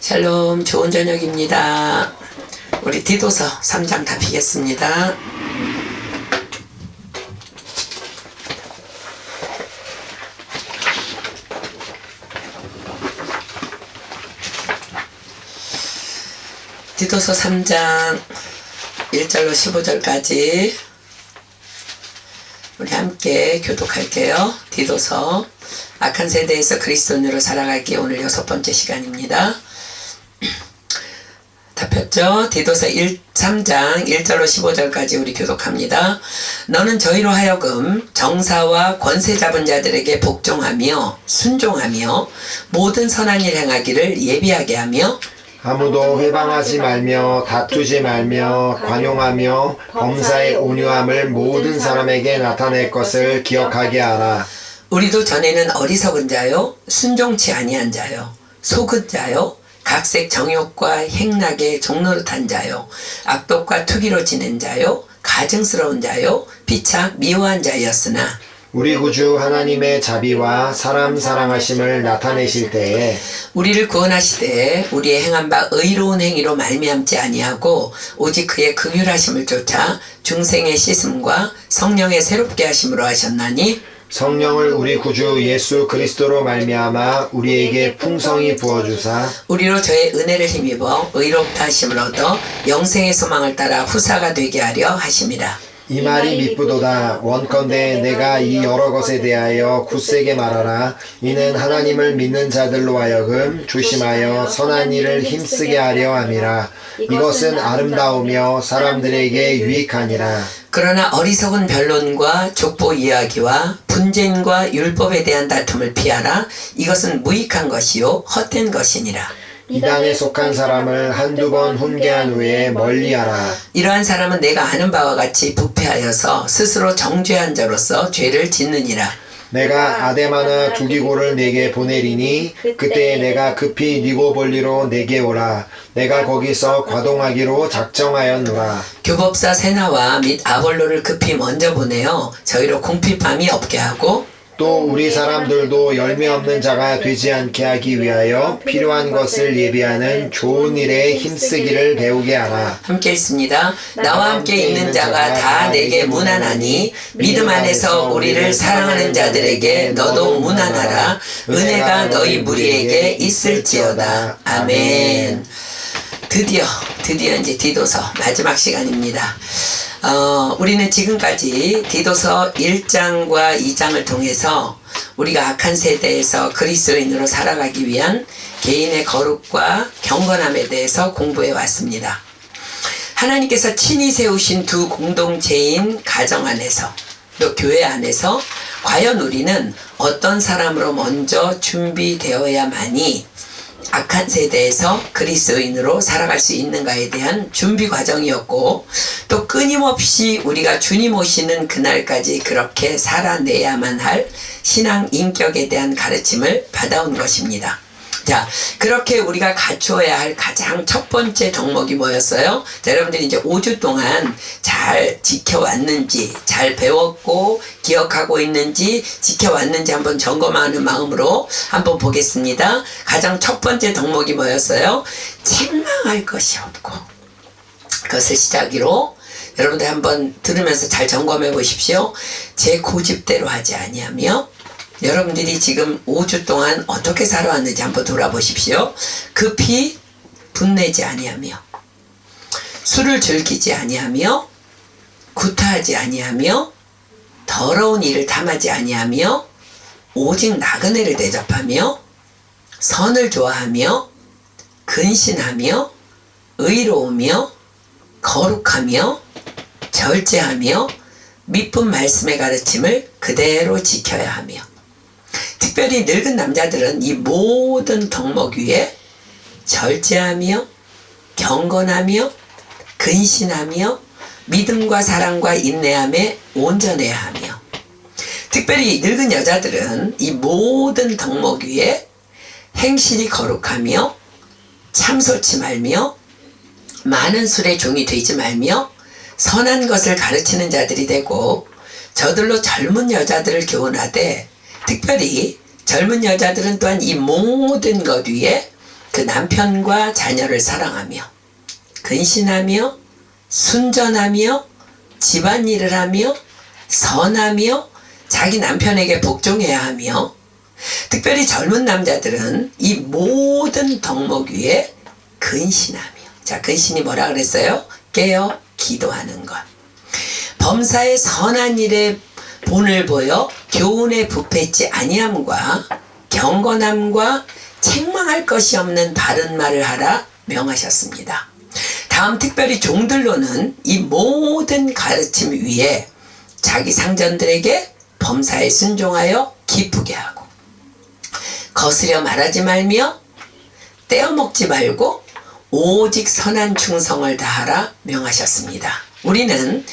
샬롬, 좋은 저녁입니다. 우리 디도서 3장 다 피겠습니다. 디도서 3장 1절로 15절까지 우리 함께 교독할게요. 디도서, 악한 세대에서 그리스도인으로 살아가기 오늘 6번째 시간입니다. 다 폈죠? 디도서 3장 1절로 15절까지 우리 교독합니다. 너는 저희로 하여금 정사와 권세 잡은 자들에게 복종하며 순종하며 모든 선한 일 행하기를 예비하게 하며 아무도 회방하지 말며 다투지 말며 관용하며 범사의 온유함을 모든 사람에게 나타낼 것을 기억하게 하라. 우리도 전에는 어리석은 자요, 순종치 아니한 자요, 속은 자요, 각색 정욕과 행락에 종노릇한 자요, 악독과 투기로 지낸 자요, 가증스러운 자요, 피차 미워한 자였으나 우리 구주 하나님의 자비와 사람 사랑하심을 나타내실 때에 우리를 구원하시되 우리의 행한 바 의로운 행위로 말미암지 아니하고 오직 그의 긍휼하심을 쫓아 중생의 씻음과 성령의 새롭게 하심으로 하셨나니 성령을 우리 구주 예수 그리스도로 말미암아 우리에게 풍성히 부어주사 우리로 저의 은혜를 힘입어 의롭다 하심을 얻어 영생의 소망을 따라 후사가 되게 하려 하심이라. 이 말이 미쁘도다. 원컨대 내가 이 여러 것에 대하여 굳세게 말하라. 이는 하나님을 믿는 자들로 하여금 조심하여 선한 일을 힘쓰게 하려 함이라. 이것은 아름다우며 사람들에게 유익하니라. 그러나 어리석은 변론과 족보 이야기와 분쟁과 율법에 대한 다툼을 피하라. 이것은 무익한 것이요 헛된 것이니라. 이단에 속한 사람을 한두 번 훈계한 후에 멀리하라. 이러한 사람은 내가 아는 바와 같이 부패하여서 스스로 정죄한 자로서 죄를 짓느니라. 내가 아데마나 두기고를 내게 보내리니 그때 내가 급히 니고볼리로 내게 오라. 내가 거기서 과동하기로 작정하였노라. 교법사 세나와 및 아볼로를 급히 먼저 보내어 저희로 궁핍함이 없게 하고 또 우리 사람들도 열매 없는 자가 되지 않게 하기 위하여 필요한 것을 예비하는 좋은 일에 힘쓰기를 배우게 하라. 함께 읽습니다. 나와 함께 있는 자가 다 내게 문안하니 믿음 안에서 우리를 사랑하는 자들에게 너도 문안하라. 은혜가 너희 무리에게 있을지어다. 아멘. 드디어 이제 디도서 마지막 시간입니다. 우리는 지금까지 디도서 1장과 2장을 통해서 우리가 악한 세대에서 그리스도인으로 살아가기 위한 개인의 거룩과 경건함에 대해서 공부해 왔습니다. 하나님께서 친히 세우신 두 공동체인 가정 안에서 또 교회 안에서 과연 우리는 어떤 사람으로 먼저 준비되어야만이 악한 세대에서 그리스도인으로 살아갈 수 있는가에 대한 준비 과정이었고 또 끊임없이 우리가 주님 오시는 그날까지 그렇게 살아내야만 할 신앙 인격에 대한 가르침을 받아온 것입니다. 자, 그렇게 우리가 갖추어야 할 가장 첫 번째 덕목이 뭐였어요? 자, 여러분들이 이제 5주 동안 잘 지켜왔는지, 잘 배웠고 기억하고 있는지, 지켜왔는지 한번 점검하는 마음으로 한번 보겠습니다. 가장 첫 번째 덕목이 뭐였어요? 책망할 것이 없고, 그것을 시작으로 여러분들 한번 들으면서 잘 점검해 보십시오. 제 고집대로 하지 아니하며 여러분들이 지금 5주 동안 어떻게 살아왔는지 한번 돌아보십시오. 급히 분내지 아니하며 술을 즐기지 아니하며 구타하지 아니하며 더러운 일을 탐하지 아니하며 오직 나그네를 대접하며 선을 좋아하며 근신하며 의로우며 거룩하며 절제하며 미쁜 말씀의 가르침을 그대로 지켜야 하며 특별히 늙은 남자들은 이 모든 덕목 위에 절제하며 경건하며 근신하며 믿음과 사랑과 인내함에 온전해야 하며 특별히 늙은 여자들은 이 모든 덕목 위에 행실이 거룩하며 참소치 말며 많은 술의 종이 되지 말며 선한 것을 가르치는 자들이 되고 저들로 젊은 여자들을 교훈하되 특별히 젊은 여자들은 또한 이 모든 것 위에 그 남편과 자녀를 사랑하며 근신하며 순전하며 집안일을 하며 선하며 자기 남편에게 복종해야 하며, 특별히 젊은 남자들은 이 모든 덕목 위에 근신하며, 자, 근신이 뭐라 그랬어요? 깨어 기도하는 것. 범사의 선한 일에 본을 보여 교훈에 부패치 아니함과 경건함과 책망할 것이 없는 바른 말을 하라 명하셨습니다. 다음 특별히 종들로는 이 모든 가르침 위에 자기 상전들에게 범사에 순종하여 기쁘게 하고, 거스려 말하지 말며 떼어먹지 말고 오직 선한 충성을 다하라 명하셨습니다. 우리는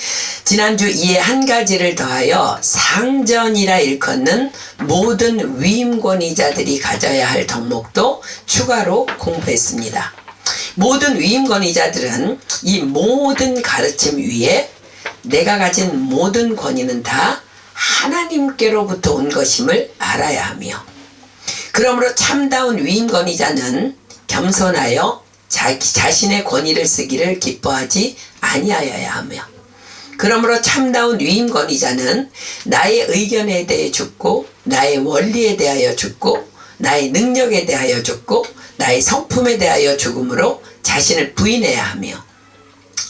지난주 이에 한 가지를 더하여 상전이라 일컫는 모든 위임권위자들이 가져야 할 덕목도 추가로 공부했습니다. 모든 위임권위자들은 이 모든 가르침 위에 내가 가진 모든 권위는 다 하나님께로부터 온 것임을 알아야 하며, 그러므로 참다운 위임권위자는 겸손하여 자신의 권위를 쓰기를 기뻐하지 아니하여야 하며, 그러므로 참다운 위임권위자는 나의 의견에 대해 죽고 나의 원리에 대하여 죽고 나의 능력에 대하여 죽고 나의 성품에 대하여 죽음으로 자신을 부인해야 하며,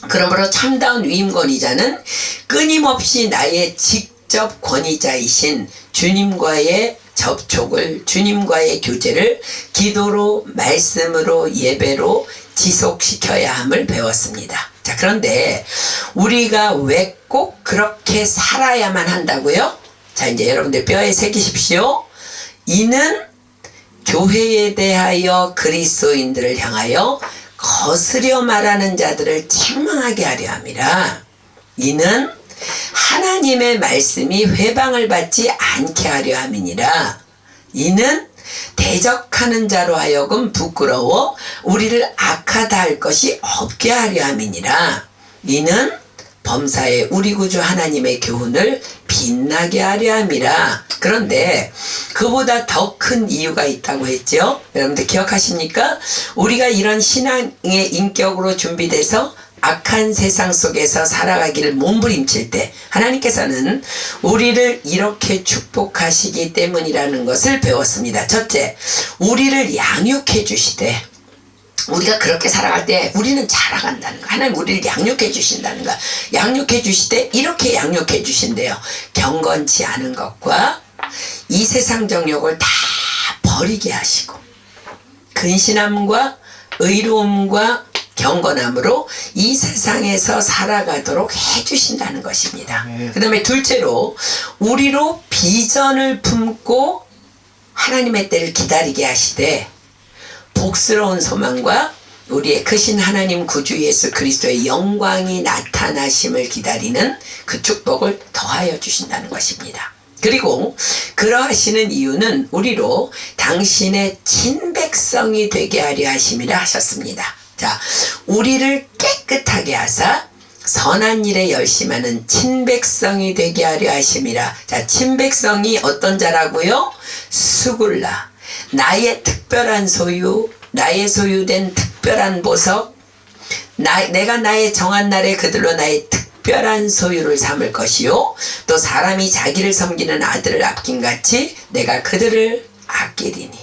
그러므로 참다운 위임권위자는 끊임없이 나의 직접 권위자이신 주님과의 접촉을, 주님과의 교제를 기도로, 말씀으로, 예배로 지속시켜야 함을 배웠습니다. 자, 그런데 우리가 왜 꼭 그렇게 살아야만 한다고요? 자, 이제 여러분들 뼈에 새기십시오. 이는 교회에 대하여 그리스도인들을 향하여 거스려 말하는 자들을 책망하게 하려 함이라. 이는 하나님의 말씀이 회방을 받지 않게 하려 함이니라. 이는 대적하는 자로 하여금 부끄러워 우리를 악하다 할 것이 없게 하려 함이니라. 이는 범사에 우리 구주 하나님의 교훈을 빛나게 하려 함이라. 그런데 그보다 더 큰 이유가 있다고 했죠. 여러분들 기억하십니까? 우리가 이런 신앙의 인격으로 준비돼서 악한 세상 속에서 살아가기를 몸부림칠 때 하나님께서는 우리를 이렇게 축복하시기 때문이라는 것을 배웠습니다. 첫째, 우리를 양육해 주시되, 우리가 그렇게 살아갈 때 우리는 자라간다는 거. 하나님 우리를 양육해 주신다는 거. 양육해 주시되 이렇게 양육해 주신대요. 경건치 않은 것과 이 세상 정욕을 다 버리게 하시고 근신함과 의로움과 경건함으로 이 세상에서 살아가도록 해주신다는 것입니다. 그 다음에 둘째로 우리로 비전을 품고 하나님의 때를 기다리게 하시되 복스러운 소망과 우리의 크신 하나님 구주 예수 그리스도의 영광이 나타나심을 기다리는 그 축복을 더하여 주신다는 것입니다. 그리고 그러하시는 이유는 우리로 당신의 친백성이 되게 하려 하심이라 하셨습니다. 자, 우리를 깨끗하게 하사 선한 일에 열심하는 친백성이 되게 하려 하심이라. 자, 친백성이 어떤 자라고요? 수굴라, 나의 특별한 소유, 나의 소유된 특별한 보석, 내가 나의 정한 날에 그들로 나의 특별한 소유를 삼을 것이요, 또 사람이 자기를 섬기는 아들을 아낀같이 내가 그들을 아끼리니.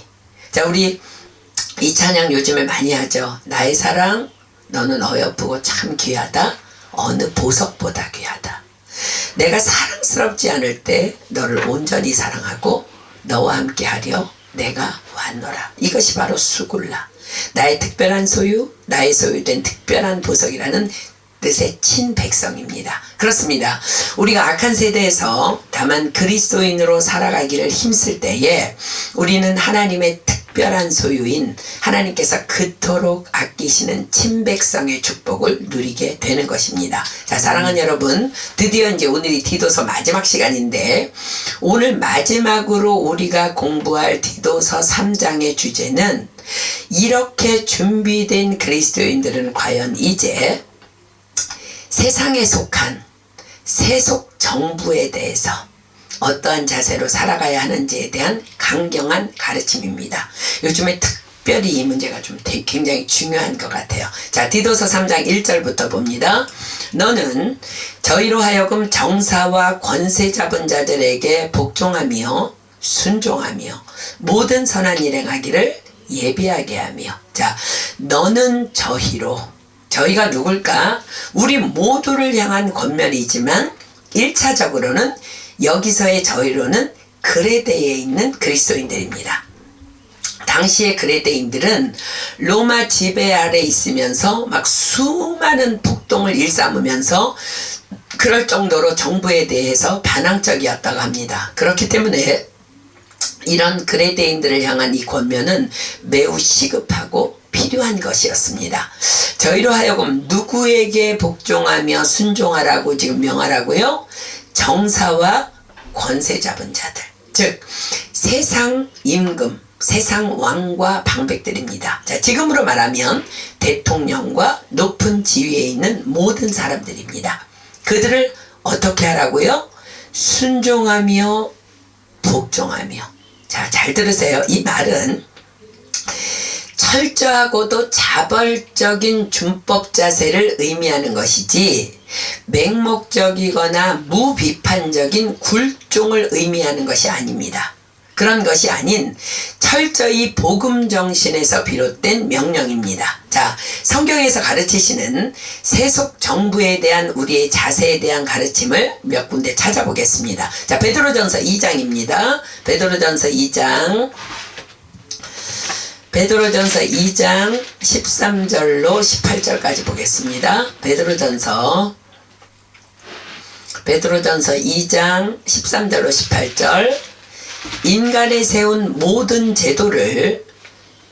자, 우리 이 찬양 요즘에 많이 하죠. 나의 사랑 너는 어여쁘고 참 귀하다, 어느 보석보다 귀하다. 내가 사랑스럽지 않을 때 너를 온전히 사랑하고 너와 함께 하려 내가 왔노라. 이것이 바로 수굴라, 나의 특별한 소유, 나의 소유된 특별한 보석이라는 뜻의 친백성입니다. 그렇습니다. 우리가 악한 세대에서 다만 그리스도인으로 살아가기를 힘쓸 때에 우리는 하나님의 특별한 소유인 하나님께서 그토록 아끼시는 친백성의 축복을 누리게 되는 것입니다. 자, 사랑하는 여러분, 드디어 이제 오늘이 디도서 마지막 시간인데, 오늘 마지막으로 우리가 공부할 디도서 3장의 주제는, 이렇게 준비된 그리스도인들은 과연 이제 세상에 속한 세속 정부에 대해서 어떠한 자세로 살아가야 하는지에 대한 강경한 가르침입니다. 요즘에 특별히 이 문제가 좀 굉장히 중요한 것 같아요. 자, 디도서 3장 1절부터 봅니다. 너는 저희로 하여금 정사와 권세 잡은 자들에게 복종하며 순종하며 모든 선한 일 행하기를 예비하게 하며. 자, 너는 저희로, 저희가 누굴까? 우리 모두를 향한 권면이지만 1차적으로는 여기서의 저희로는 그레데에 있는 그리스도인들입니다. 당시의 그레데인들은 로마 지배 아래 있으면서 막 수많은 폭동을 일삼으면서 그럴 정도로 정부에 대해서 반항적이었다고 합니다. 그렇기 때문에 이런 그레데인들을 향한 이 권면은 매우 시급하고 필요한 것이었습니다. 저희로 하여금 누구에게 복종하며 순종하라고 지금 명하라고요? 정사와 권세 잡은 자들, 즉 세상 임금, 세상 왕과 방백들입니다. 자, 지금으로 말하면 대통령과 높은 지위에 있는 모든 사람들입니다. 그들을 어떻게 하라고요? 순종하며 복종하며. 자, 잘 들으세요. 이 말은 철저하고도 자벌적인 준법 자세를 의미하는 것이지 맹목적이거나 무비판적인 굴종을 의미하는 것이 아닙니다. 그런 것이 아닌 철저히 복음 정신에서 비롯된 명령입니다. 자, 성경에서 가르치시는 세속 정부에 대한 우리의 자세에 대한 가르침을 몇 군데 찾아보겠습니다. 자, 베드로전서 2장입니다. 베드로전서 2장 13절로 18절까지 보겠습니다. 베드로전서 2장 13절로 18절. 인간에 세운 모든 제도를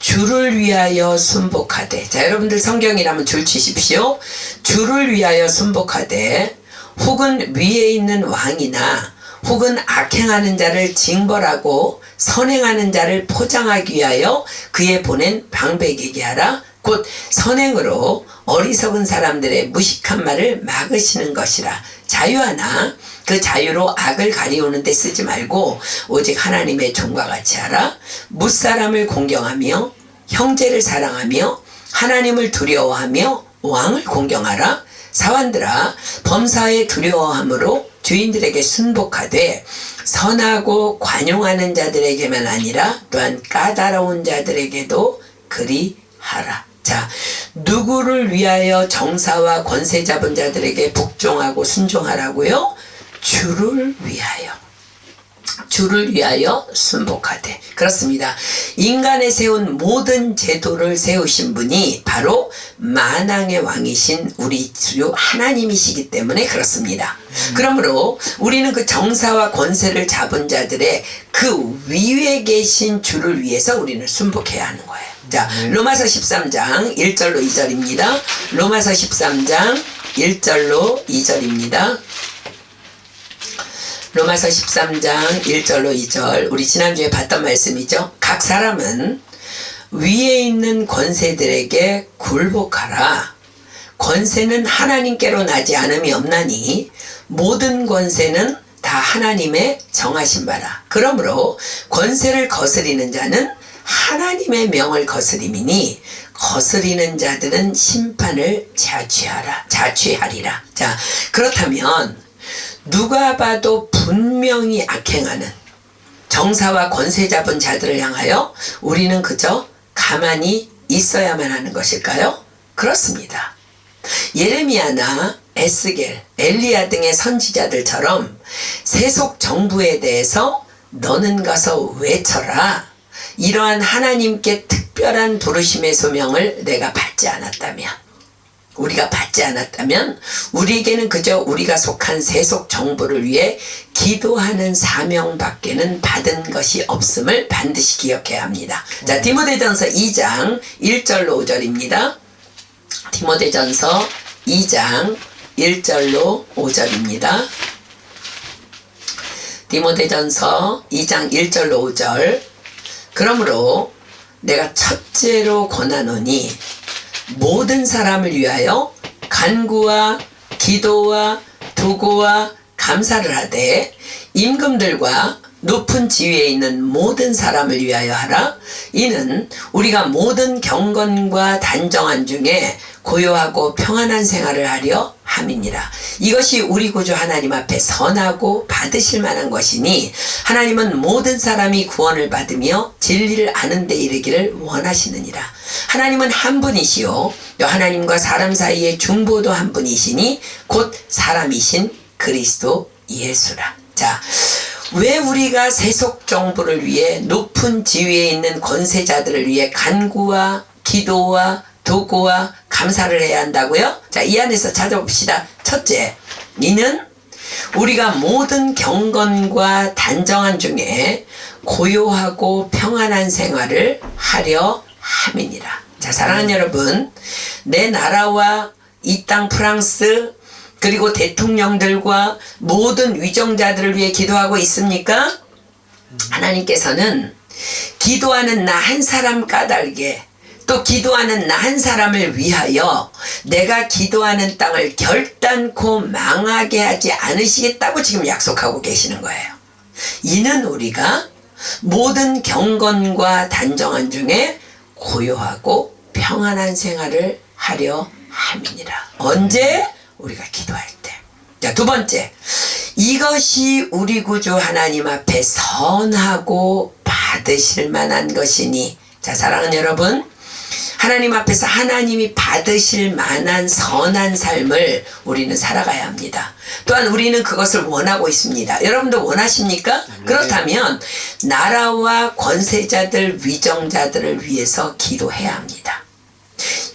주를 위하여 순복하되. 자, 여러분들 성경이라면 줄 치십시오. 주를 위하여 순복하되 혹은 위에 있는 왕이나 혹은 악행하는 자를 징벌하고 선행하는 자를 포장하기 위하여 그에 보낸 방백에게 하라. 곧 선행으로 어리석은 사람들의 무식한 말을 막으시는 것이라. 자유하나 그 자유로 악을 가리우는 데 쓰지 말고 오직 하나님의 종과 같이 하라. 무사람을 공경하며 형제를 사랑하며 하나님을 두려워하며 왕을 공경하라. 사환들아, 범사에 두려워함으로 주인들에게 순복하되 선하고 관용하는 자들에게만 아니라 또한 까다로운 자들에게도 그리하라. 자, 누구를 위하여 정사와 권세 잡은 자들에게 복종하고 순종하라고요? 주를 위하여. 주를 위하여 순복하되. 그렇습니다. 인간에 세운 모든 제도를 세우신 분이 바로 만왕의 왕이신 우리 주 하나님이시기 때문에 그렇습니다. 그러므로 우리는 그 정사와 권세를 잡은 자들의 그 위에 계신 주를 위해서 우리는 순복해야 하는 거예요. 자, 로마서 13장 1절로 2절입니다. 로마서 13장 1절로 2절입니다. 로마서 13장 1절로 2절, 우리 지난주에 봤던 말씀이죠. 각 사람은 위에 있는 권세들에게 굴복하라. 권세는 하나님께로 나지 않음이 없나니 모든 권세는 다 하나님의 정하신 바라. 그러므로 권세를 거스리는 자는 하나님의 명을 거스림이니 거스리는 자들은 심판을 자취하리라. 자, 그렇다면 누가 봐도 분명히 악행하는 정사와 권세 잡은 자들을 향하여 우리는 그저 가만히 있어야만 하는 것일까요? 그렇습니다. 예레미야나 에스겔, 엘리야 등의 선지자들처럼 세속 정부에 대해서 너는 가서 외쳐라. 이러한 하나님께 특별한 부르심의 소명을 내가 받지 않았다면, 우리가 받지 않았다면 우리에게는 그저 우리가 속한 세속 정부를 위해 기도하는 사명밖에는 받은 것이 없음을 반드시 기억해야 합니다. 자, 디모데전서 2장 1절로 5절입니다. 디모데전서 2장 1절로 5절입니다. 디모데전서 2장 1절로 5절. 그러므로 내가 첫째로 권하노니 모든 사람을 위하여 간구와 기도와 도구와 감사를 하되 임금들과 높은 지위에 있는 모든 사람을 위하여 하라. 이는 우리가 모든 경건과 단정한 중에 고요하고 평안한 생활을 하려 함이니라. 이것이 우리 구주 하나님 앞에 선하고 받으실 만한 것이니 하나님은 모든 사람이 구원을 받으며 진리를 아는 데 이르기를 원하시느니라. 하나님은 한 분이시요 또 하나님과 사람 사이의 중보도 한 분이시니 곧 사람이신 그리스도 예수라. 자, 왜 우리가 세속 정부를 위해 높은 지위에 있는 권세자들을 위해 간구와 기도와 도구와 감사를 해야 한다고요? 자, 이 안에서 찾아봅시다. 첫째, 이는 우리가 모든 경건과 단정한 중에 고요하고 평안한 생활을 하려 함이니라. 자, 사랑하는 여러분, 내 나라와 이 땅 프랑스 그리고 대통령들과 모든 위정자들을 위해 기도하고 있습니까? 하나님께서는 기도하는 나 한 사람 까닭에 또 기도하는 나 한 사람을 위하여 내가 기도하는 땅을 결단코 망하게 하지 않으시겠다고 지금 약속하고 계시는 거예요. 이는 우리가 모든 경건과 단정한 중에 고요하고 평안한 생활을 하려 함이니라. 언제? 우리가 기도할 때. 자, 두 번째, 이것이 우리 구주 하나님 앞에 선하고 받으실 만한 것이니. 자, 사랑하는 여러분, 하나님 앞에서 하나님이 받으실 만한 선한 삶을 우리는 살아가야 합니다. 또한 우리는 그것을 원하고 있습니다. 여러분도 원하십니까? 그렇다면 나라와 권세자들, 위정자들을 위해서 기도해야 합니다.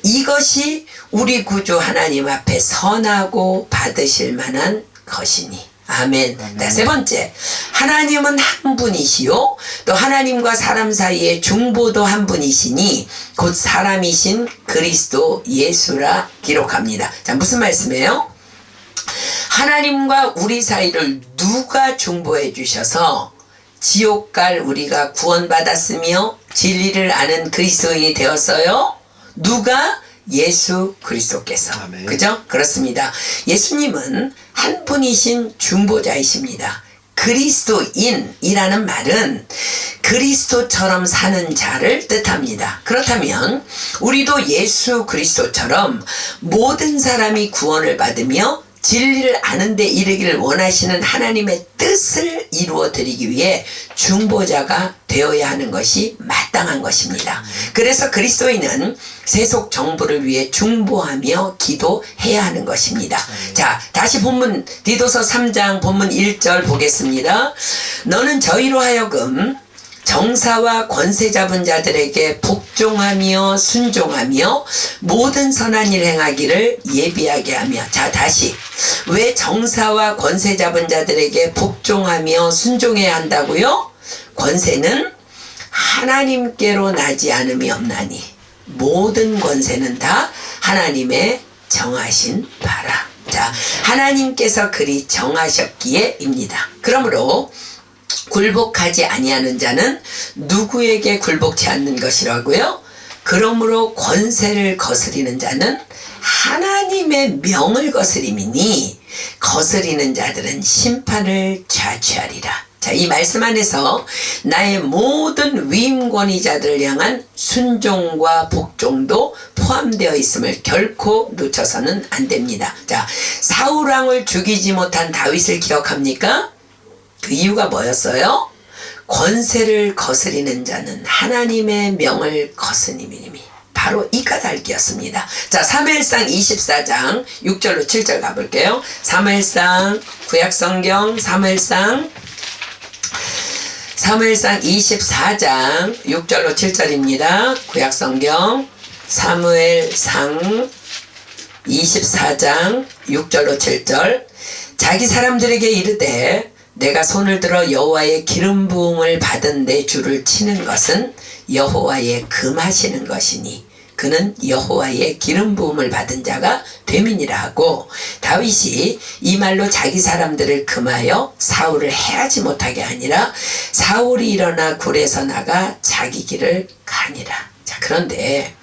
이것이 우리 구주 하나님 앞에 선하고 받으실 만한 것이니. 아멘. 자, 세 번째, 하나님은 한 분이시요 또 하나님과 사람 사이의 중보도 한 분이시니 곧 사람이신 그리스도 예수라 기록합니다. 자, 무슨 말씀이에요? 하나님과 우리 사이를 누가 중보해 주셔서 지옥 갈 우리가 구원받았으며 진리를 아는 그리스도인이 되었어요? 누가? 예수 그리스도께서. 아멘. 그죠? 그렇습니다. 예수님은 한 분이신 중보자이십니다. 그리스도인이라는 말은 그리스도처럼 사는 자를 뜻합니다. 그렇다면 우리도 예수 그리스도처럼 모든 사람이 구원을 받으며 진리를 아는 데 이르기를 원하시는 하나님의 뜻을 이루어 드리기 위해 중보자가 되어야 하는 것이 마땅한 것입니다. 그래서 그리스도인은 세속 정부를 위해 중보하며 기도해야 하는 것입니다. 자, 다시 본문 디도서 3장 본문 1절 보겠습니다. 너는 저희로 하여금 정사와 권세 잡은 자들에게 복종하며 순종하며 모든 선한 일 행하기를 예비하게 하며. 자, 다시, 왜 정사와 권세 잡은 자들에게 복종하며 순종해야 한다고요? 권세는 하나님께로 나지 않음이 없나니 모든 권세는 다 하나님의 정하신 바라. 자, 하나님께서 그리 정하셨기에입니다. 그러므로 굴복하지 아니하는 자는 누구에게 굴복치 않는 것이라고요? 그러므로 권세를 거스리는 자는 하나님의 명을 거스림이니 거스리는 자들은 심판을 자취하리라. 자, 이 말씀 안에서 나의 모든 위임 권위자들을 향한 순종과 복종도 포함되어 있음을 결코 놓쳐서는 안 됩니다. 자, 사울 왕을 죽이지 못한 다윗을 기억합니까? 그 이유가 뭐였어요? 권세를 거스리는 자는 하나님의 명을 거스님이니 바로 이 까닭이었습니다. 자, 사무엘상 24장 6절로 7절 가볼게요. 사무엘상 구약성경 사무엘상 24장 6절로 7절입니다. 구약성경 사무엘상 24장 6절로 7절. 자기 사람들에게 이르되 내가 손을 들어 여호와의 기름 부음을 받은 내 주를 치는 것은 여호와의 금하시는 것이니 그는 여호와의 기름 부음을 받은 자가 됨이니라 하고, 다윗이 이 말로 자기 사람들을 금하여 사울을 해하지 못하게 하니라. 사울이 일어나 굴에서 나가 자기 길을 가니라. 자, 그런데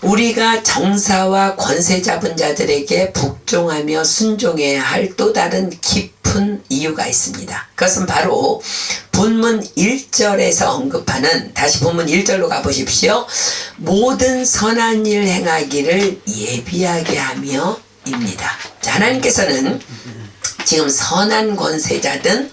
우리가 정사와 권세 잡은 자들에게 복종하며 순종해야 할 또 다른 깊은 이유가 있습니다. 그것은 바로 본문 1절에서 언급하는, 다시 본문 1절로 가보십시오. 모든 선한 일 행하기를 예비하게 하며 입니다. 자, 하나님께서는 지금 선한 권세자든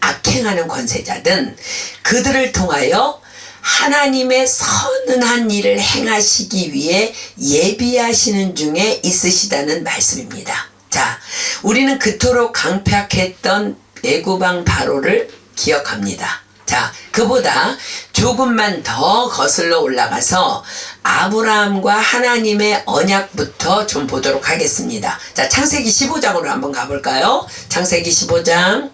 악행하는 권세자든 그들을 통하여 하나님의 선한 일을 행하시기 위해 예비하시는 중에 있으시다는 말씀입니다. 자, 우리는 그토록 강팍했던 애굽왕 바로를 기억합니다. 자, 그보다 조금만 더 거슬러 올라가서 아브라함과 하나님의 언약부터 좀 보도록 하겠습니다. 자, 창세기 15장으로 한번 가볼까요? 창세기 15장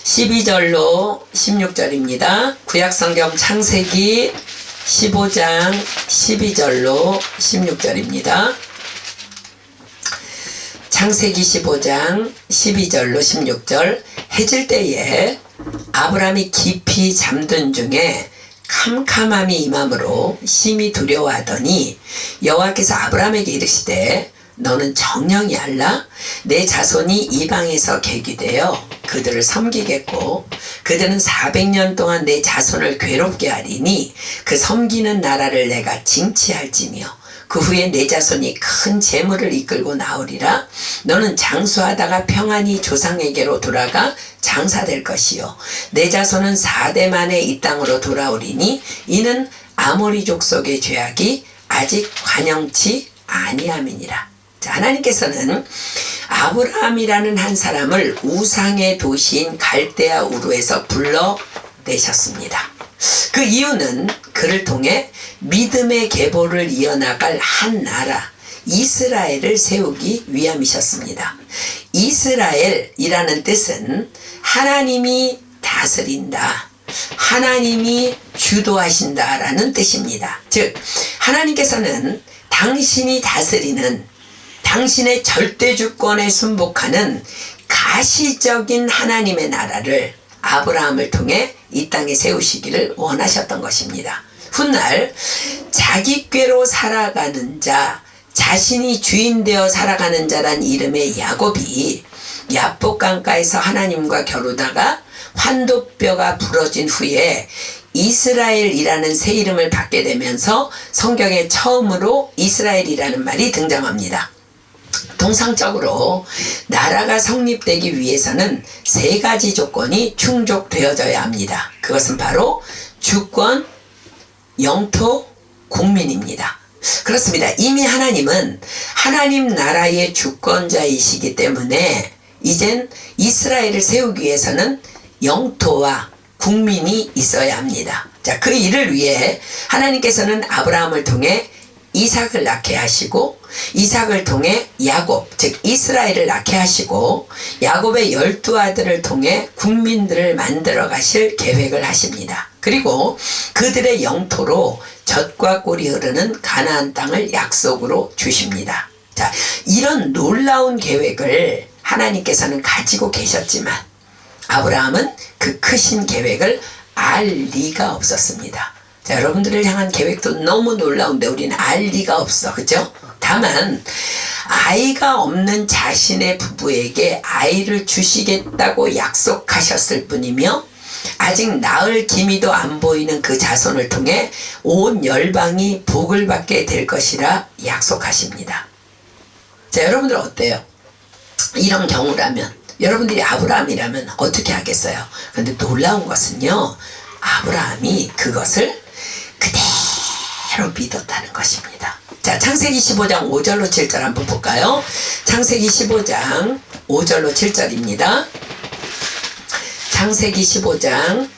12절로 16절입니다. 구약성경 창세기 15장 12절로 16절입니다. 창세기 15장 12절로 16절. 해질 때에 아브라함이 깊이 잠든 중에 캄캄함이 임함으로 심히 두려워하더니 여호와께서 아브라함에게 이르시되 너는 정령이 알라? 내 자손이 이방에서 계기되어 그들을 섬기겠고 그들은 400년 동안 내 자손을 괴롭게 하리니 그 섬기는 나라를 내가 징치할지며 그 후에 내 자손이 큰 재물을 이끌고 나오리라. 너는 장수하다가 평안히 조상에게로 돌아가 장사될 것이요 내 자손은 4대 만에 이 땅으로 돌아오리니 이는 아모리 족속의 죄악이 아직 관영치 아니함이니라. 자, 하나님께서는 아브라함이라는 한 사람을 우상의 도시인 갈대아 우르에서 불러내셨습니다. 그 이유는 그를 통해 믿음의 계보를 이어나갈 한 나라 이스라엘을 세우기 위함이셨습니다. 이스라엘이라는 뜻은 하나님이 다스린다, 하나님이 주도하신다라는 뜻입니다. 즉 하나님께서는 당신이 다스리는, 당신의 절대주권에 순복하는 가시적인 하나님의 나라를 아브라함을 통해 이 땅에 세우시기를 원하셨던 것입니다. 훗날 자기 꾀로 살아가는 자, 자신이 주인 되어 살아가는 자란 이름의 야곱이 야복강가에서 하나님과 겨루다가 환도뼈가 부러진 후에 이스라엘이라는 새 이름을 받게 되면서 성경에 처음으로 이스라엘이라는 말이 등장합니다. 통상적으로 나라가 성립되기 위해서는 세 가지 조건이 충족되어져야 합니다. 그것은 바로 주권, 영토, 국민입니다. 그렇습니다. 이미 하나님은 하나님 나라의 주권자이시기 때문에 이젠 이스라엘을 세우기 위해서는 영토와 국민이 있어야 합니다. 자, 그 일을 위해 하나님께서는 아브라함을 통해 이삭을 낳게 하시고 이삭을 통해 야곱, 즉 이스라엘을 낳게 하시고 야곱의 12아들을 통해 국민들을 만들어 가실 계획을 하십니다. 그리고 그들의 영토로 젖과 꿀이 흐르는 가나안 땅을 약속으로 주십니다. 자, 이런 놀라운 계획을 하나님께서는 가지고 계셨지만 아브라함은 그 크신 계획을 알 리가 없었습니다. 자, 여러분들을 향한 계획도 너무 놀라운데 우리는 알 리가 없어, 그죠? 다만 아이가 없는 자신의 부부에게 아이를 주시겠다고 약속하셨을 뿐이며 아직 낳을 기미도 안 보이는 그 자손을 통해 온 열방이 복을 받게 될 것이라 약속하십니다. 자, 여러분들 어때요? 이런 경우라면, 여러분들이 아브라함이라면 어떻게 하겠어요? 그런데 놀라운 것은요, 아브라함이 그것을 그대로 믿었다는 것입니다. 자, 창세기 15장 5절로 7절 한번 볼까요? 창세기 15장 5절로 7절입니다. 창세기 15장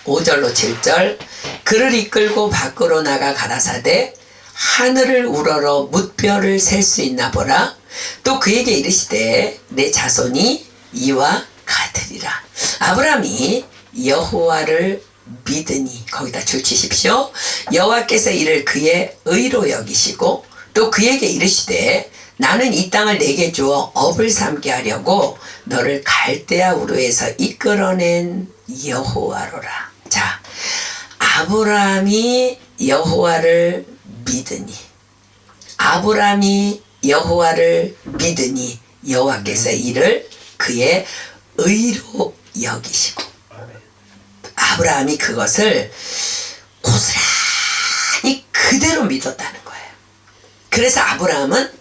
5절로 7절. 그를 이끌고 밖으로 나가 가라사대 하늘을 우러러 뭇별을 셀 수 있나 보라. 또 그에게 이르시되 내 자손이 이와 같으리라. 아브라함이 여호와를 믿으니, 거기다 줄 치십시오. 여호와께서 이를 그의 의로 여기시고 또 그에게 이르시되 나는 이 땅을 내게 주어 업을 삼게 하려고 너를 갈대아 우르에서 이끌어낸 여호와로라. 자, 아브라함이 여호와를 믿으니 아브라함이 여호와를 믿으니 여호와께서 이를 그의 의로 여기시고 아브라함이 그것을 고스란히 그대로 믿었다는 거예요. 그래서 아브라함은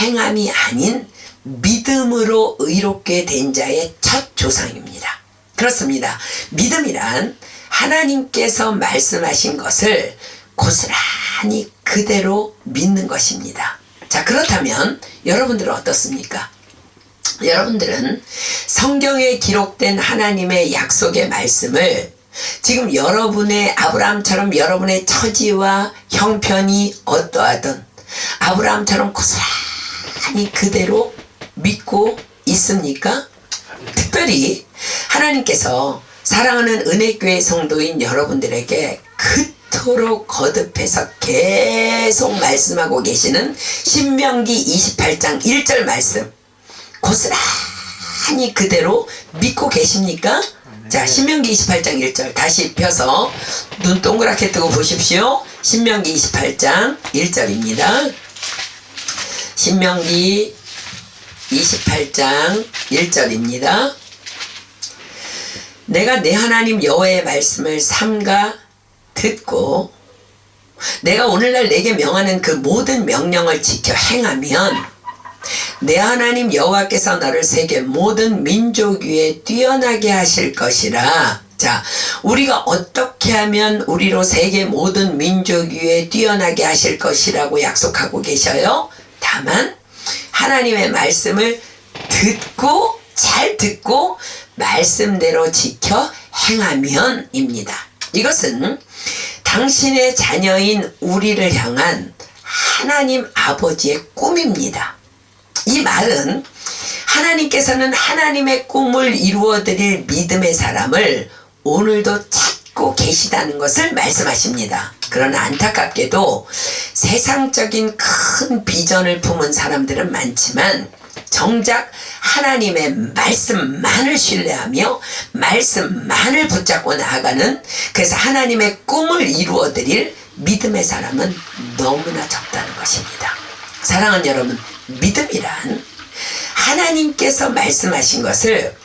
행함이 아닌 믿음으로 의롭게 된 자의 첫 조상입니다. 그렇습니다. 믿음이란 하나님께서 말씀하신 것을 고스란히 그대로 믿는 것입니다. 자, 그렇다면 여러분들은 어떻습니까? 여러분들은 성경에 기록된 하나님의 약속의 말씀을 지금 여러분의 아브라함처럼 여러분의 처지와 형편이 어떠하든 아브라함처럼 고스란히 그대로 믿고 있습니까? 특별히 하나님께서 사랑하는 은혜교회 성도인 여러분들에게 그토록 거듭해서 계속 말씀하고 계시는 신명기 28장 1절 말씀 고스란히 그대로 믿고 계십니까? 자, 신명기 28장 1절 다시 펴서 눈 동그랗게 뜨고 보십시오. 신명기 28장 1절입니다. 신명기 28장 1절입니다. 내가 내 하나님 여호와의 말씀을 삼가 듣고 내가 오늘날 내게 명하는 그 모든 명령을 지켜 행하면 내 하나님 여호와께서 너를 세계 모든 민족 위에 뛰어나게 하실 것이라. 자, 우리가 어떻게 하면 우리로 세계 모든 민족 위에 뛰어나게 하실 것이라고 약속하고 계셔요? 다만 하나님의 말씀을 듣고 잘 듣고 말씀대로 지켜 행하면입니다. 이것은 당신의 자녀인 우리를 향한 하나님 아버지의 꿈입니다. 이 말은 하나님께서는 하나님의 꿈을 이루어드릴 믿음의 사람을 오늘도 찾고 계시다는 것을 말씀하십니다. 그러나 안타깝게도 세상적인 큰 비전을 품은 사람들은 많지만 정작 하나님의 말씀만을 신뢰하며 말씀만을 붙잡고 나아가는, 그래서 하나님의 꿈을 이루어드릴 믿음의 사람은 너무나 적다는 것입니다. 사랑하는 여러분, 믿음이란 하나님께서 말씀하신 것을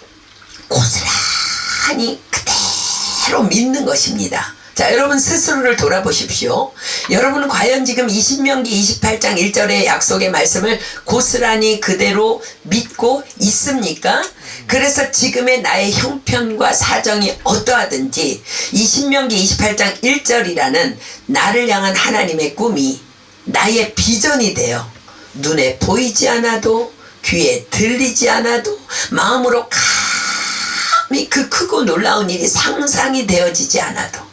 고스란히 그대로 믿는 것입니다. 자, 여러분 스스로를 돌아보십시오. 여러분은 과연 지금 이 신명기 28장 1절의 약속의 말씀을 고스란히 그대로 믿고 있습니까? 그래서 지금의 나의 형편과 사정이 어떠하든지 이 신명기 28장 1절이라는 나를 향한 하나님의 꿈이 나의 비전이 되어 눈에 보이지 않아도 귀에 들리지 않아도 마음으로 감히 그 크고 놀라운 일이 상상이 되어지지 않아도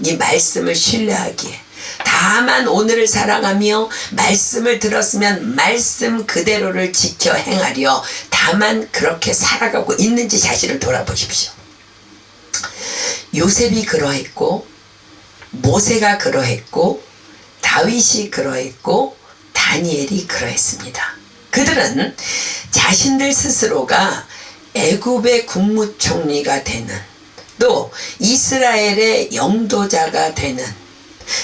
이 말씀을 신뢰하기에, 다만 오늘을 사랑하며 말씀을 들었으면 말씀 그대로를 지켜 행하려 다만 그렇게 살아가고 있는지 자신을 돌아보십시오. 요셉이 그러했고 모세가 그러했고 다윗이 그러했고 다니엘이 그러했습니다. 그들은 자신들 스스로가 애굽의 국무총리가 되는, 또 이스라엘의 영도자가 되는,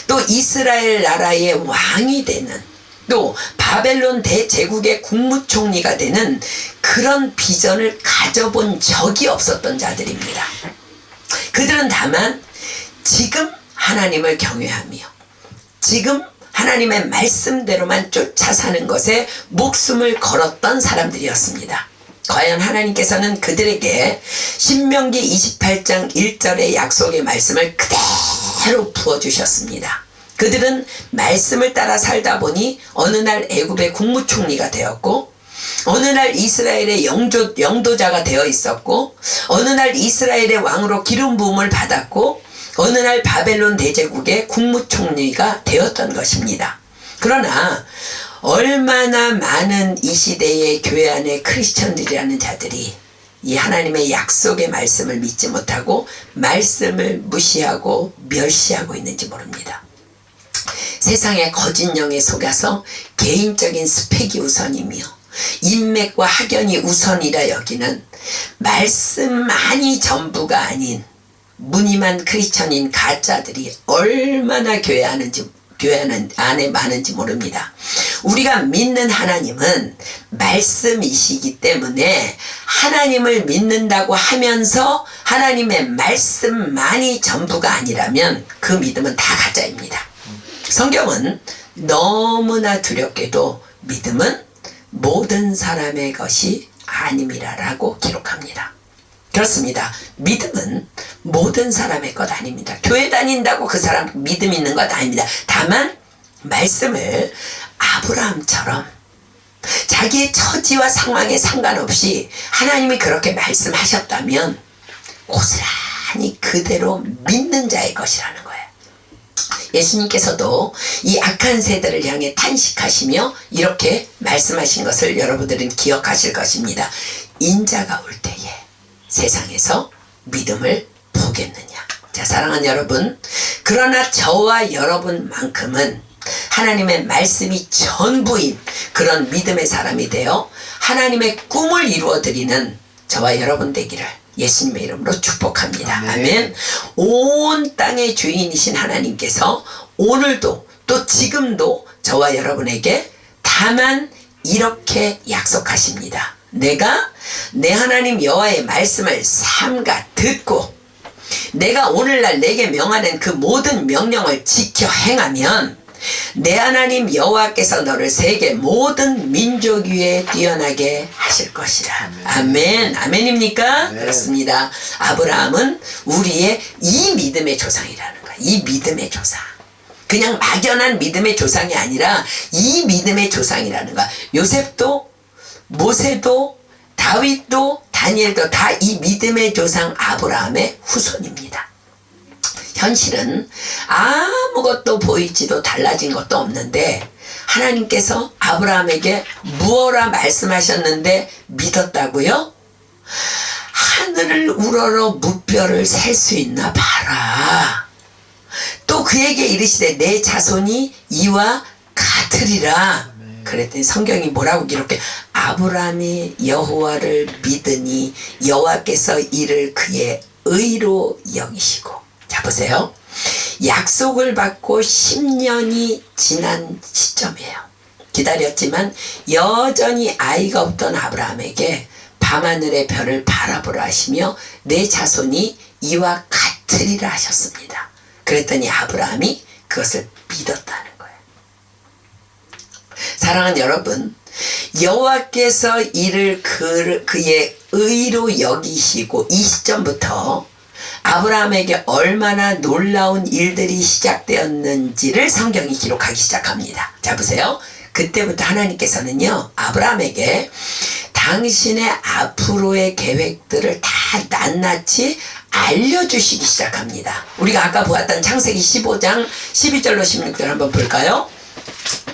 또 이스라엘 나라의 왕이 되는, 또 바벨론 대제국의 국무총리가 되는 그런 비전을 가져본 적이 없었던 자들입니다. 그들은 다만 지금 하나님을 경외하며 지금 하나님의 말씀대로만 쫓아 사는 것에 목숨을 걸었던 사람들이었습니다. 과연 하나님께서는 그들에게 신명기 28장 1절의 약속의 말씀을 그대로 부어주셨습니다. 그들은 말씀을 따라 살다 보니 어느 날 애굽의 국무총리가 되었고, 어느 날 이스라엘의 영도자가 되어 있었고, 어느 날 이스라엘의 왕으로 기름 부음을 받았고, 어느 날 바벨론 대제국의 국무총리가 되었던 것입니다. 그러나 얼마나 많은 이 시대의 교회 안의 크리스천들이라는 자들이 이 하나님의 약속의 말씀을 믿지 못하고 말씀을 무시하고 멸시하고 있는지 모릅니다. 세상의 거짓 영에 속아서 개인적인 스펙이 우선이며 인맥과 학연이 우선이라 여기는 말씀만이 전부가 아닌 무늬만 크리스천인 가짜들이 얼마나 교회 교회 안에 많은지 모릅니다. 우리가 믿는 하나님은 말씀이시기 때문에 하나님을 믿는다고 하면서 하나님의 말씀만이 전부가 아니라면 그 믿음은 다 가짜입니다. 성경은 너무나 두렵게도 믿음은 모든 사람의 것이 아님이라라고 기록합니다. 그렇습니다. 믿음은 모든 사람의 것 아닙니다. 교회 다닌다고 그 사람 믿음 있는 것 아닙니다. 다만 말씀을 아브라함처럼 자기의 처지와 상황에 상관없이 하나님이 그렇게 말씀하셨다면 고스란히 그대로 믿는 자의 것이라는 거예요. 예수님께서도 이 악한 세대를 향해 탄식하시며 이렇게 말씀하신 것을 여러분들은 기억하실 것입니다. 인자가 올 때에 세상에서 믿음을 보겠느냐. 자, 사랑하는 여러분, 그러나 저와 여러분만큼은 하나님의 말씀이 전부인 그런 믿음의 사람이 되어 하나님의 꿈을 이루어드리는 저와 여러분 되기를 예수님의 이름으로 축복합니다. 아멘. 온 땅의 주인이신 하나님께서 오늘도 또 지금도 저와 여러분에게 다만 이렇게 약속하십니다. 내가 내 하나님 여호와의 말씀을 삼가 듣고 내가 오늘날 내게 명하는 그 모든 명령을 지켜 행하면 내 하나님 여호와께서 너를 세계 모든 민족 위에 뛰어나게 하실 것이라. 아멘. 아멘입니까? 네. 그렇습니다. 아브라함은 우리의 이 믿음의 조상이라는 거야. 이 믿음의 조상. 그냥 막연한 믿음의 조상이 아니라 이 믿음의 조상이라는 거야. 요셉도 모세도 다윗도 다니엘도 다 이 믿음의 조상 아브라함의 후손입니다. 현실은 아무것도 보이지도 달라진 것도 없는데 하나님께서 아브라함에게 무엇라 말씀하셨는데 믿었다고요? 하늘을 우러러 무뼈를 셀 수 있나 봐라. 또 그에게 이르시되 내 자손이 이와 같으리라. 그랬더니 성경이 뭐라고 기록해? 아브라함이 여호와를 믿으니 여호와께서 이를 그의 의로 여기시고. 자, 보세요. 약속을 받고 10년이 지난 시점이에요. 기다렸지만 여전히 아이가 없던 아브라함에게 밤하늘의 별을 바라보라 하시며 내 자손이 이와 같으리라 하셨습니다. 그랬더니 아브라함이 그것을 믿었다는 거예요. 사랑하는 여러분, 여호와께서 이를 그의 의로 여기시고 이 시점부터 아브라함에게 얼마나 놀라운 일들이 시작되었는지를 성경이 기록하기 시작합니다. 자, 보세요. 그때부터 하나님께서는요, 아브라함에게 당신의 앞으로의 계획들을 다 낱낱이 알려주시기 시작합니다. 우리가 아까 보았던 창세기 15장 12절로 16절 한번 볼까요?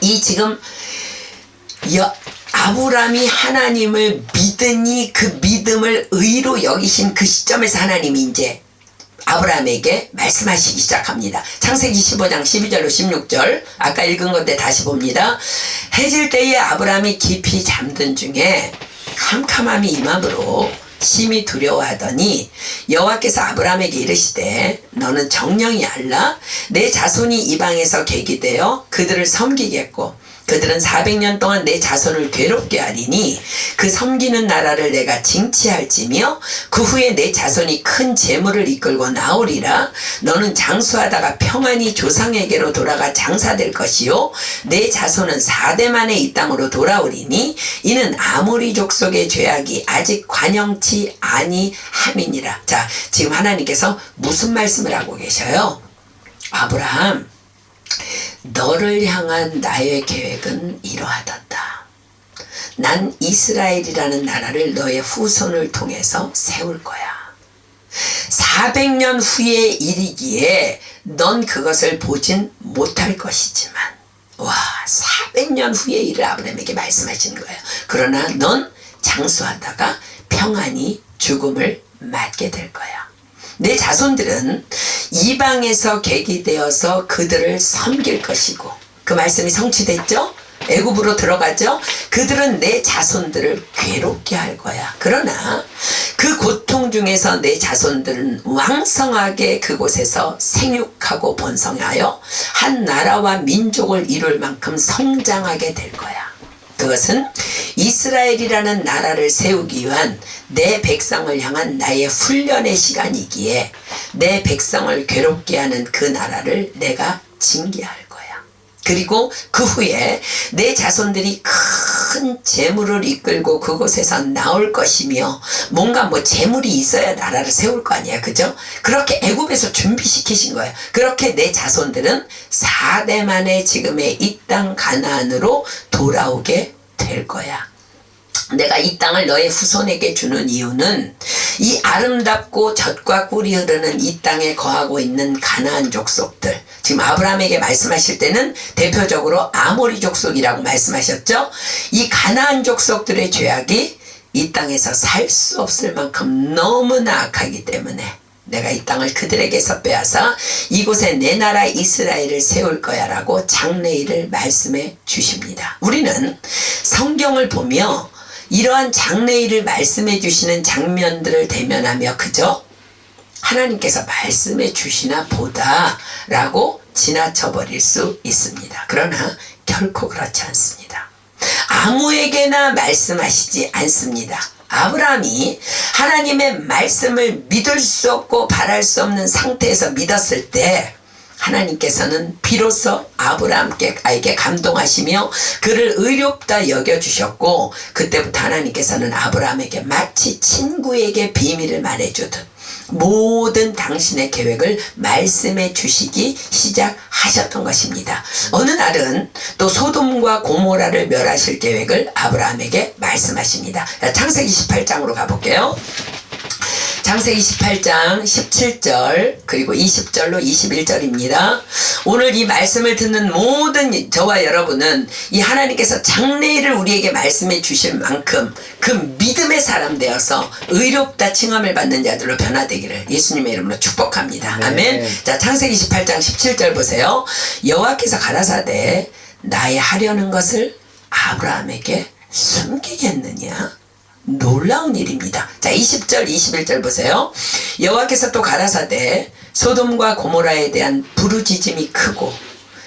이 지금 아브라함이 하나님을 믿으니 그 믿음을 의로 여기신 그 시점에서 하나님이 이제 아브라함에게 말씀하시기 시작합니다. 창세기 15장 12절로 16절 아까 읽은 건데 다시 봅니다. 해질 때에 아브라함이 깊이 잠든 중에 캄캄함이 임함으로 심히 두려워하더니 여호와께서 아브라함에게 이르시되 너는 정령이 알라 내 자손이 이방에서 계기되어 그들을 섬기겠고 그들은 400년 동안 내 자손을 괴롭게 하리니 그 섬기는 나라를 내가 징치할지며 그 후에 내 자손이 큰 재물을 이끌고 나오리라. 너는 장수하다가 평안히 조상에게로 돌아가 장사될 것이요 내 자손은 4대 만에 이 땅으로 돌아오리니 이는 아모리 족속의 죄악이 아직 관영치 아니함이니라. 자, 지금 하나님께서 무슨 말씀을 하고 계셔요? 아브라함, 너를 향한 나의 계획은 이러하단다. 난 이스라엘이라는 나라를 너의 후손을 통해서 세울 거야. 400년 후에 이르기에 넌 그것을 보진 못할 것이지만, 와, 400년 후에 이를 아브라함에게 말씀하시는 거예요. 그러나 넌 장수하다가 평안히 죽음을 맞게 될 거야. 내 자손들은 이방에서 계기되어서 그들을 섬길 것이고, 그 말씀이 성취됐죠? 애굽으로 들어가죠. 그들은 내 자손들을 괴롭게 할 거야. 그러나 그 고통 중에서 내 자손들은 왕성하게 그곳에서 생육하고 번성하여 한 나라와 민족을 이룰 만큼 성장하게 될 거야. 그것은 이스라엘이라는 나라를 세우기 위한 내 백성을 향한 나의 훈련의 시간이기에 내 백성을 괴롭게 하는 그 나라를 내가 징계할 거야. 그리고 그 후에 내 자손들이 큰 재물을 이끌고 그곳에서 나올 것이며 뭔가 뭐 재물이 있어야 나라를 세울 거 아니야. 그죠? 그렇게 애굽에서 준비시키신 거예요. 그렇게 내 자손들은 4대 만에 지금의 이 땅 가나안으로 돌아오게 될 거야. 내가 이 땅을 너의 후손에게 주는 이유는 이 아름답고 젖과 꿀이 흐르는 이 땅에 거하고 있는 가나안 족속들, 지금 아브라함에게 말씀하실 때는 대표적으로 아모리 족속이라고 말씀하셨죠. 이 가나안 족속들의 죄악이 이 땅에서 살 수 없을 만큼 너무나 악하기 때문에 내가 이 땅을 그들에게서 빼앗아 이곳에 내 나라 이스라엘을 세울 거야 라고 장래일을 말씀해 주십니다. 우리는 성경을 보며 이러한 장래일을 말씀해 주시는 장면들을 대면하며 그저 하나님께서 말씀해 주시나 보다 라고 지나쳐 버릴 수 있습니다. 그러나 결코 그렇지 않습니다. 아무에게나 말씀하시지 않습니다. 아브라함이 하나님의 말씀을 믿을 수 없고 바랄 수 없는 상태에서 믿었을 때 하나님께서는 비로소 아브라함에게 감동하시며 그를 의롭다 여겨주셨고, 그때부터 하나님께서는 아브라함에게 마치 친구에게 비밀을 말해주듯 모든 당신의 계획을 말씀해 주시기 시작하셨던 것입니다. 어느 날은 또 소돔과 고모라를 멸하실 계획을 아브라함에게 말씀하십니다. 창세기 18장으로 가볼게요. 창세기 18장 17절 그리고 20절로 21절입니다. 오늘 이 말씀을 듣는 모든 저와 여러분은 이 하나님께서 장래일을 우리에게 말씀해 주실 만큼 그 믿음의 사람 되어서 의롭다 칭함을 받는 자들로 변화되기를 예수님의 이름으로 축복합니다. 네. 아멘. 자, 창세기 18장 17절 보세요. 여호와께서 가라사대 나의 하려는 것을 아브라함에게 숨기겠느냐? 놀라운 일입니다. 자, 20절 21절 보세요. 여호와께서 또 가라사대 소돔과 고모라에 대한 부르짖음이 크고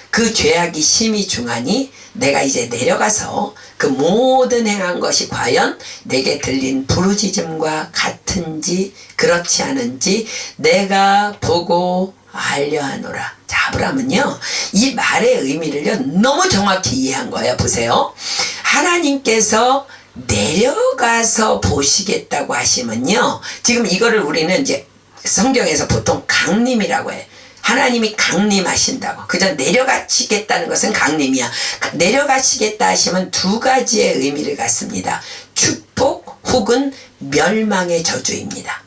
그 죄악이 심히 중하니 내가 이제 내려가서 그 모든 행한 것이 과연 내게 들린 부르짖음과 같은지 그렇지 않은지 내가 보고 알려하노라. 자, 아브라함은요 이 말의 의미를요 너무 정확히 이해한 거예요. 보세요. 하나님께서 내려가서 보시겠다고 하시면요, 지금 이거를 우리는 이제 성경에서 보통 강림이라고 해요. 하나님이 강림하신다고. 그저 내려가시겠다는 것은 강림이야. 내려가시겠다 하시면 두 가지의 의미를 갖습니다. 축복 혹은 멸망의 저주입니다.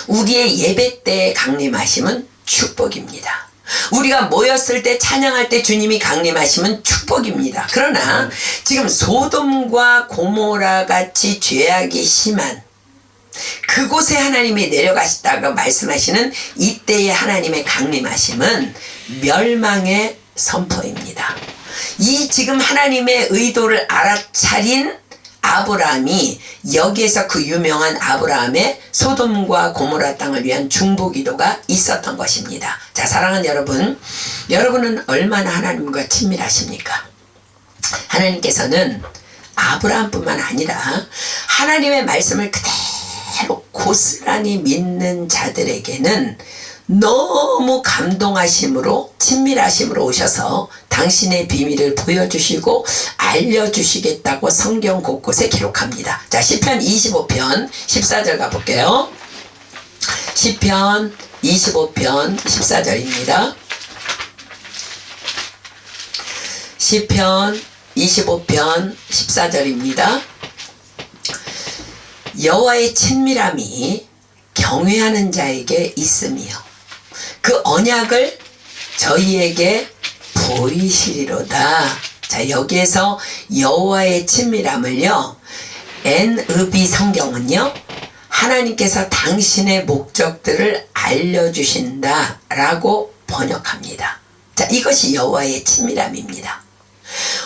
우리의 예배 때 강림하심은 축복입니다. 우리가 모였을 때 찬양할 때 주님이 강림하시면 축복입니다. 그러나 지금 소돔과 고모라 같이 죄악이 심한 그곳에 하나님이 내려가시다고 말씀하시는 이때의 하나님의 강림하심은 멸망의 선포입니다. 이 지금 하나님의 의도를 알아차린 아브라함이 여기에서 그 유명한 아브라함의 소돔과 고모라 땅을 위한 중보기도가 있었던 것입니다. 자, 사랑하는 여러분, 여러분은 얼마나 하나님과 친밀하십니까? 하나님께서는 아브라함뿐만 아니라 하나님의 말씀을 그대로 고스란히 믿는 자들에게는 너무 감동하심으로 친밀하심으로 오셔서 당신의 비밀을 보여주시고 알려주시겠다고 성경 곳곳에 기록합니다. 자, 시편 25편 14절 가볼게요. 시편 25편 14절입니다. 시편 25편 14절입니다. 여호와의 친밀함이 경외하는 자에게 있으며 그 언약을 저희에게 보이시리로다. 자, 여기에서 여호와의 친밀함을요, NIV 성경은요, 하나님께서 당신의 목적들을 알려주신다 라고 번역합니다. 자, 이것이 여호와의 친밀함입니다.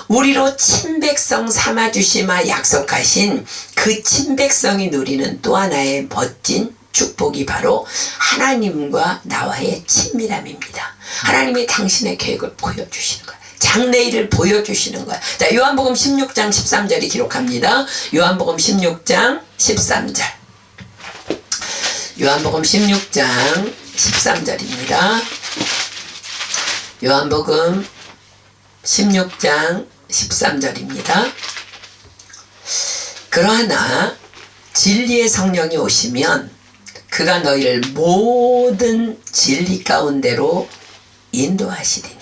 우리로 친백성 삼아주시마 약속하신 그 친백성이 누리는 또 하나의 멋진 축복이 바로 하나님과 나와의 친밀함입니다. 하나님이 당신의 계획을 보여주시는 거예요. 장래일을 보여주시는 거예요. 자, 요한복음 16장 13절이 기록합니다. 요한복음 16장 13절. 요한복음 16장 13절입니다. 요한복음 16장 13절입니다. 그러나 진리의 성령이 오시면 그가 너희를 모든 진리 가운데로 인도하시리니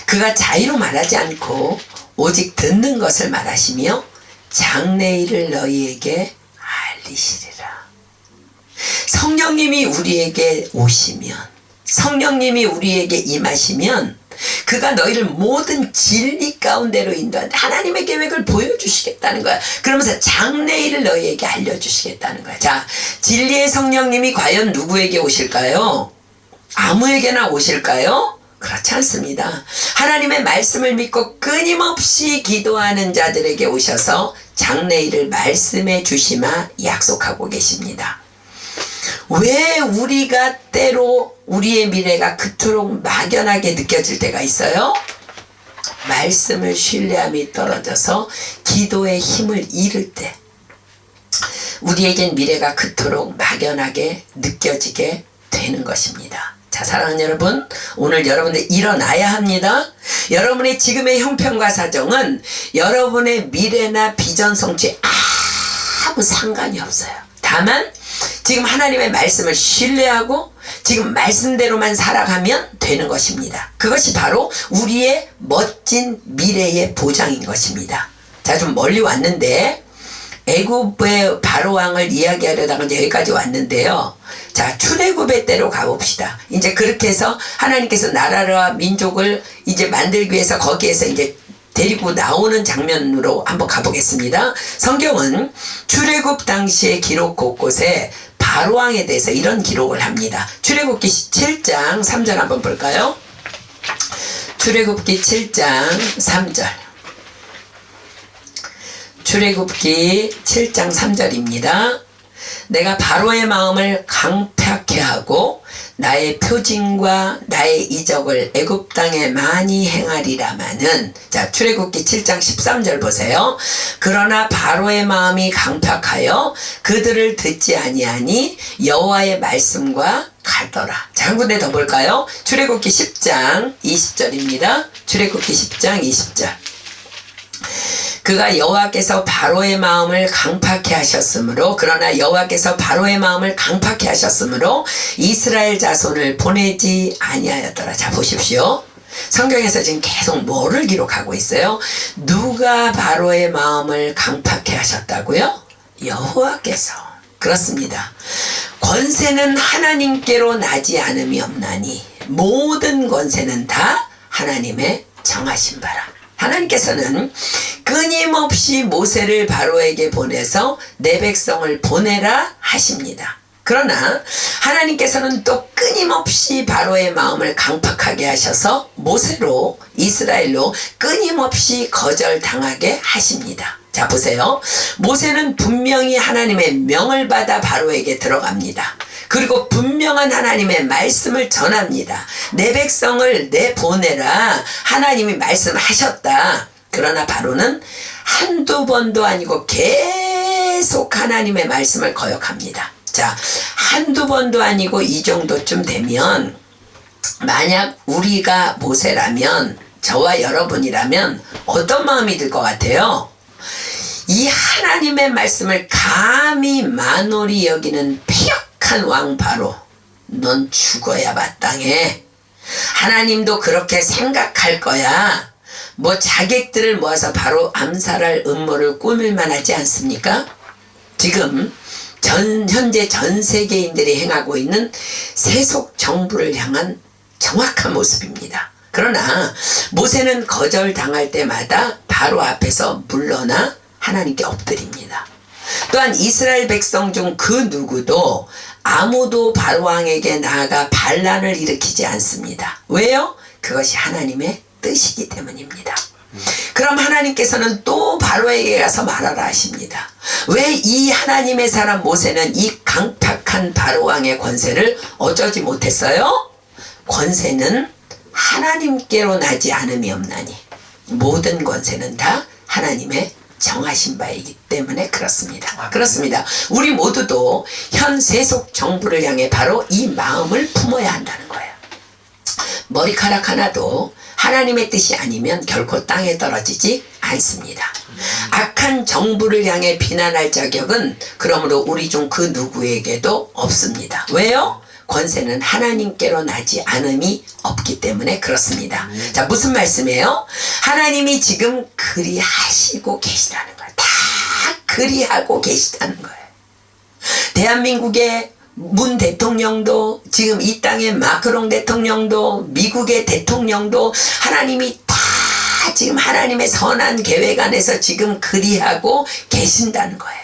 그가 자의로 말하지 않고 오직 듣는 것을 말하시며 장래일을 너희에게 알리시리라. 성령님이 우리에게 오시면, 성령님이 우리에게 임하시면 그가 너희를 모든 진리 가운데로 인도한다. 하나님의 계획을 보여주시겠다는 거야. 그러면서 장래일을 너희에게 알려주시겠다는 거야. 자, 진리의 성령님이 과연 누구에게 오실까요? 아무에게나 오실까요? 그렇지 않습니다. 하나님의 말씀을 믿고 끊임없이 기도하는 자들에게 오셔서 장래일을 말씀해 주시마 약속하고 계십니다. 왜 우리가 때로 우리의 미래가 그토록 막연하게 느껴질 때가 있어요? 말씀을 신뢰함이 떨어져서 기도의 힘을 잃을 때 우리에겐 미래가 그토록 막연하게 느껴지게 되는 것입니다. 자, 사랑하는 여러분, 오늘 여러분들 일어나야 합니다. 여러분의 지금의 형편과 사정은 여러분의 미래나 비전 성취에 아무 상관이 없어요. 다만 지금 하나님의 말씀을 신뢰하고 지금 말씀대로만 살아가면 되는 것입니다. 그것이 바로 우리의 멋진 미래의 보장인 것입니다. 자, 좀 멀리 왔는데 애굽의 바로왕을 이야기하려다가 이제 여기까지 왔는데요. 자, 출애굽의 때로 가봅시다. 이제 그렇게 해서 하나님께서 나라와 민족을 이제 만들기 위해서 거기에서 이제 데리고 나오는 장면으로 한번 가보겠습니다. 성경은 출애굽 당시의 기록 곳곳에 바로왕에 대해서 이런 기록을 합니다. 출애굽기 7장 3절 한번 볼까요? 출애굽기 7장 3절. 출애굽기 7장 3절입니다. 내가 바로의 마음을 강팍해 하고 나의 표징과 나의 이적을 애굽 땅에 많이 행하리라마는, 자, 출애굽기 7장 13절 보세요. 그러나 바로의 마음이 강팍하여 그들을 듣지 아니하니 여호와의 말씀과 가더라. 자, 한 군데 더 볼까요? 출애굽기 10장 20절입니다. 출애굽기 10장 20절. 그가 여호와께서 바로의 마음을 강팍해 하셨으므로, 그러나 여호와께서 바로의 마음을 강팍해 하셨으므로 이스라엘 자손을 보내지 아니하였더라. 자, 보십시오. 성경에서 지금 계속 뭐를 기록하고 있어요? 누가 바로의 마음을 강팍해 하셨다고요? 여호와께서. 그렇습니다. 권세는 하나님께로 나지 않음이 없나니 모든 권세는 다 하나님의 정하신 바라. 하나님께서는 끊임없이 모세를 바로에게 보내서 내 백성을 보내라 하십니다. 그러나 하나님께서는 또 끊임없이 바로의 마음을 강팍하게 하셔서 모세로, 이스라엘로 끊임없이 거절당하게 하십니다. 자, 보세요. 모세는 분명히 하나님의 명을 받아 바로에게 들어갑니다. 그리고 분명한 하나님의 말씀을 전합니다. 내 백성을 내보내라. 하나님이 말씀하셨다. 그러나 바로는 한두 번도 아니고 계속 하나님의 말씀을 거역합니다. 자, 한두 번도 아니고 이 정도쯤 되면, 만약 우리가 모세라면, 저와 여러분이라면 어떤 마음이 들 것 같아요? 이 하나님의 말씀을 감히 만홀히 여기는 폐역한 왕 바로, 넌 죽어야 마땅해. 하나님도 그렇게 생각할 거야. 뭐 자객들을 모아서 바로 암살할 음모를 꾸밀 만하지 않습니까? 지금 현재 전 세계인들이 행하고 있는 세속 정부를 향한 정확한 모습입니다. 그러나 모세는 거절당할 때마다 바로 앞에서 물러나 하나님께 엎드립니다. 또한 이스라엘 백성 중 그 누구도 아무도 바로왕에게 나아가 반란을 일으키지 않습니다. 왜요? 그것이 하나님의 뜻이기 때문입니다. 그럼 하나님께서는 또 바로에게 가서 말하라 하십니다. 왜 이 하나님의 사람 모세는 이 강팍한 바로왕의 권세를 어쩌지 못했어요? 권세는 하나님께로 나지 않음이 없나니 모든 권세는 다 하나님의 정하신 바이기 때문에 그렇습니다. 그렇습니다. 우리 모두도 현 세속 정부를 향해 바로 이 마음을 품어야 한다는 거예요. 머리카락 하나도 하나님의 뜻이 아니면 결코 땅에 떨어지지 않습니다. 악한 정부를 향해 비난할 자격은 그러므로 우리 중 그 누구에게도 없습니다. 왜요? 권세는 하나님께로 나지 않음이 없기 때문에 그렇습니다. 자, 무슨 말씀이에요? 하나님이 지금 그리하시고 계시다는 거예요. 다 그리하고 계시다는 거예요. 대한민국의 문 대통령도, 지금 이 땅의 마크롱 대통령도, 미국의 대통령도 하나님이 다 지금 하나님의 선한 계획 안에서 지금 그리하고 계신다는 거예요.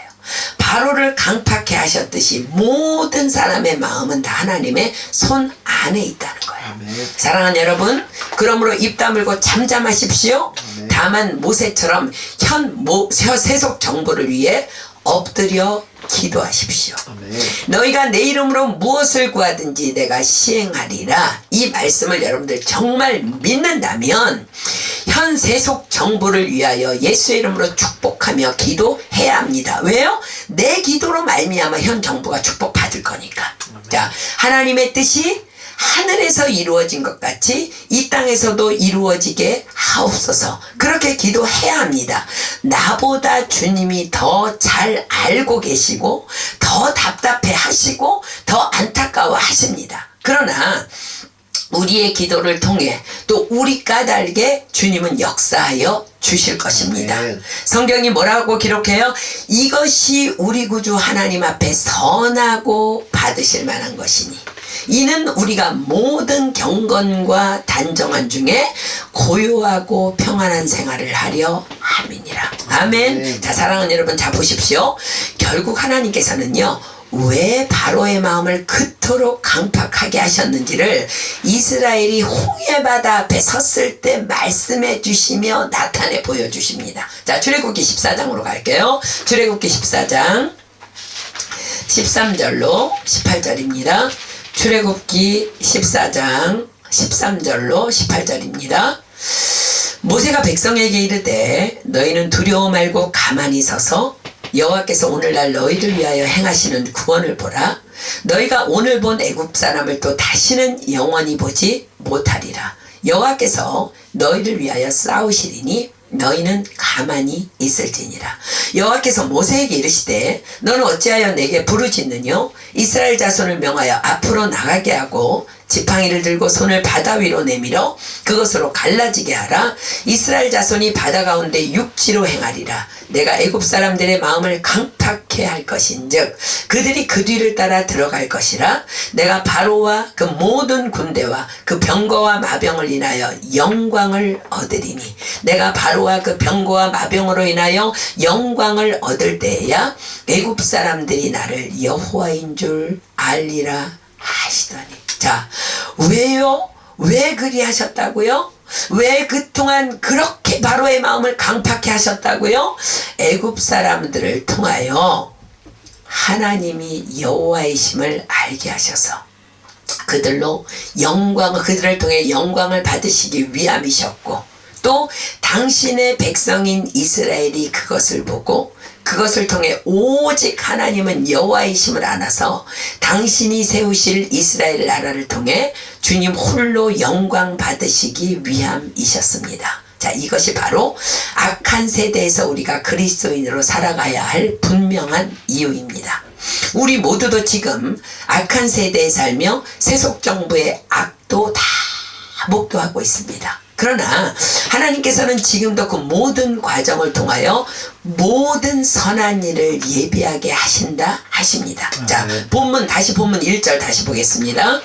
바로를 강팍해 하셨듯이 모든 사람의 마음은 다 하나님의 손 안에 있다는 거예요. 아멘. 사랑하는 여러분, 그러므로 입 다물고 잠잠하십시오. 아멘. 다만 모세처럼 현 세속 정부를 위해 엎드려 기도하십시오. 아멘. 너희가 내 이름으로 무엇을 구하든지 내가 시행하리라. 이 말씀을 여러분들 정말 믿는다면 현 세속 정부를 위하여 예수의 이름으로 축복하며 기도해야 합니다. 왜요? 내 기도로 말미암아 현 정부가 축복받을 거니까. 자, 하나님의 뜻이 하늘에서 이루어진 것 같이 이 땅에서도 이루어지게 하옵소서. 그렇게 기도해야 합니다. 나보다 주님이 더 잘 알고 계시고 더 답답해 하시고 더 안타까워 하십니다. 그러나 우리의 기도를 통해 또 우리 까닭에 주님은 역사하여 주실 것입니다. 아멘. 성경이 뭐라고 기록해요? 이것이 우리 구주 하나님 앞에 선하고 받으실 만한 것이니 이는 우리가 모든 경건과 단정한 중에 고요하고 평안한 생활을 하려 함이니라. 아멘. 아멘. 자, 사랑하는 여러분, 자 보십시오. 결국 하나님께서는요, 왜 바로의 마음을 그토록 강팍하게 하셨는지를 이스라엘이 홍해바다 앞에 섰을 때 말씀해 주시며 나타내 보여주십니다. 자, 출애굽기 14장으로 갈게요. 출애굽기 14장 13절로 18절입니다. 출애굽기 14장 13절로 18절입니다. 모세가 백성에게 이르되 너희는 두려워 말고 가만히 서서 여호와께서 오늘날 너희를 위하여 행하시는 구원을 보라. 너희가 오늘 본 애굽 사람을 또 다시는 영원히 보지 못하리라. 여호와께서 너희를 위하여 싸우시리니 너희는 가만히 있을지니라. 여호와께서 모세에게 이르시되 너는 어찌하여 내게 부르짖느뇨? 이스라엘 자손을 명하여 앞으로 나가게 하고 지팡이를 들고 손을 바다 위로 내밀어 그것으로 갈라지게 하라. 이스라엘 자손이 바다 가운데 육지로 행하리라. 내가 애굽 사람들의 마음을 강팍해 할 것인즉 그들이 그 뒤를 따라 들어갈 것이라. 내가 바로와 그 모든 군대와 그 병거와 마병을 인하여 영광을 얻으리니 내가 바로와 그 병거와 마병으로 인하여 영광을 얻을 때에야 애굽 사람들이 나를 여호와인 줄 알리라 하시더니. 자, 왜요? 왜 그리 하셨다고요? 왜 그동안 그렇게 바로의 마음을 강팍해 하셨다고요? 애굽 사람들을 통하여 하나님이 여호와이심을 알게 하셔서 그들을 통해 영광을 받으시기 위함이셨고, 또 당신의 백성인 이스라엘이 그것을 보고 그것을 통해 오직 하나님은 여호와이심을 알아서 당신이 세우실 이스라엘 나라를 통해 주님 홀로 영광 받으시기 위함이셨습니다. 자, 이것이 바로 악한 세대에서 우리가 그리스도인으로 살아가야 할 분명한 이유입니다. 우리 모두도 지금 악한 세대에 살며 세속정부의 악도 다 목도하고 있습니다. 그러나 하나님께서는 지금도 그 모든 과정을 통하여 모든 선한 일을 예비하게 하신다 하십니다. 자, 본문 1절 다시 보겠습니다.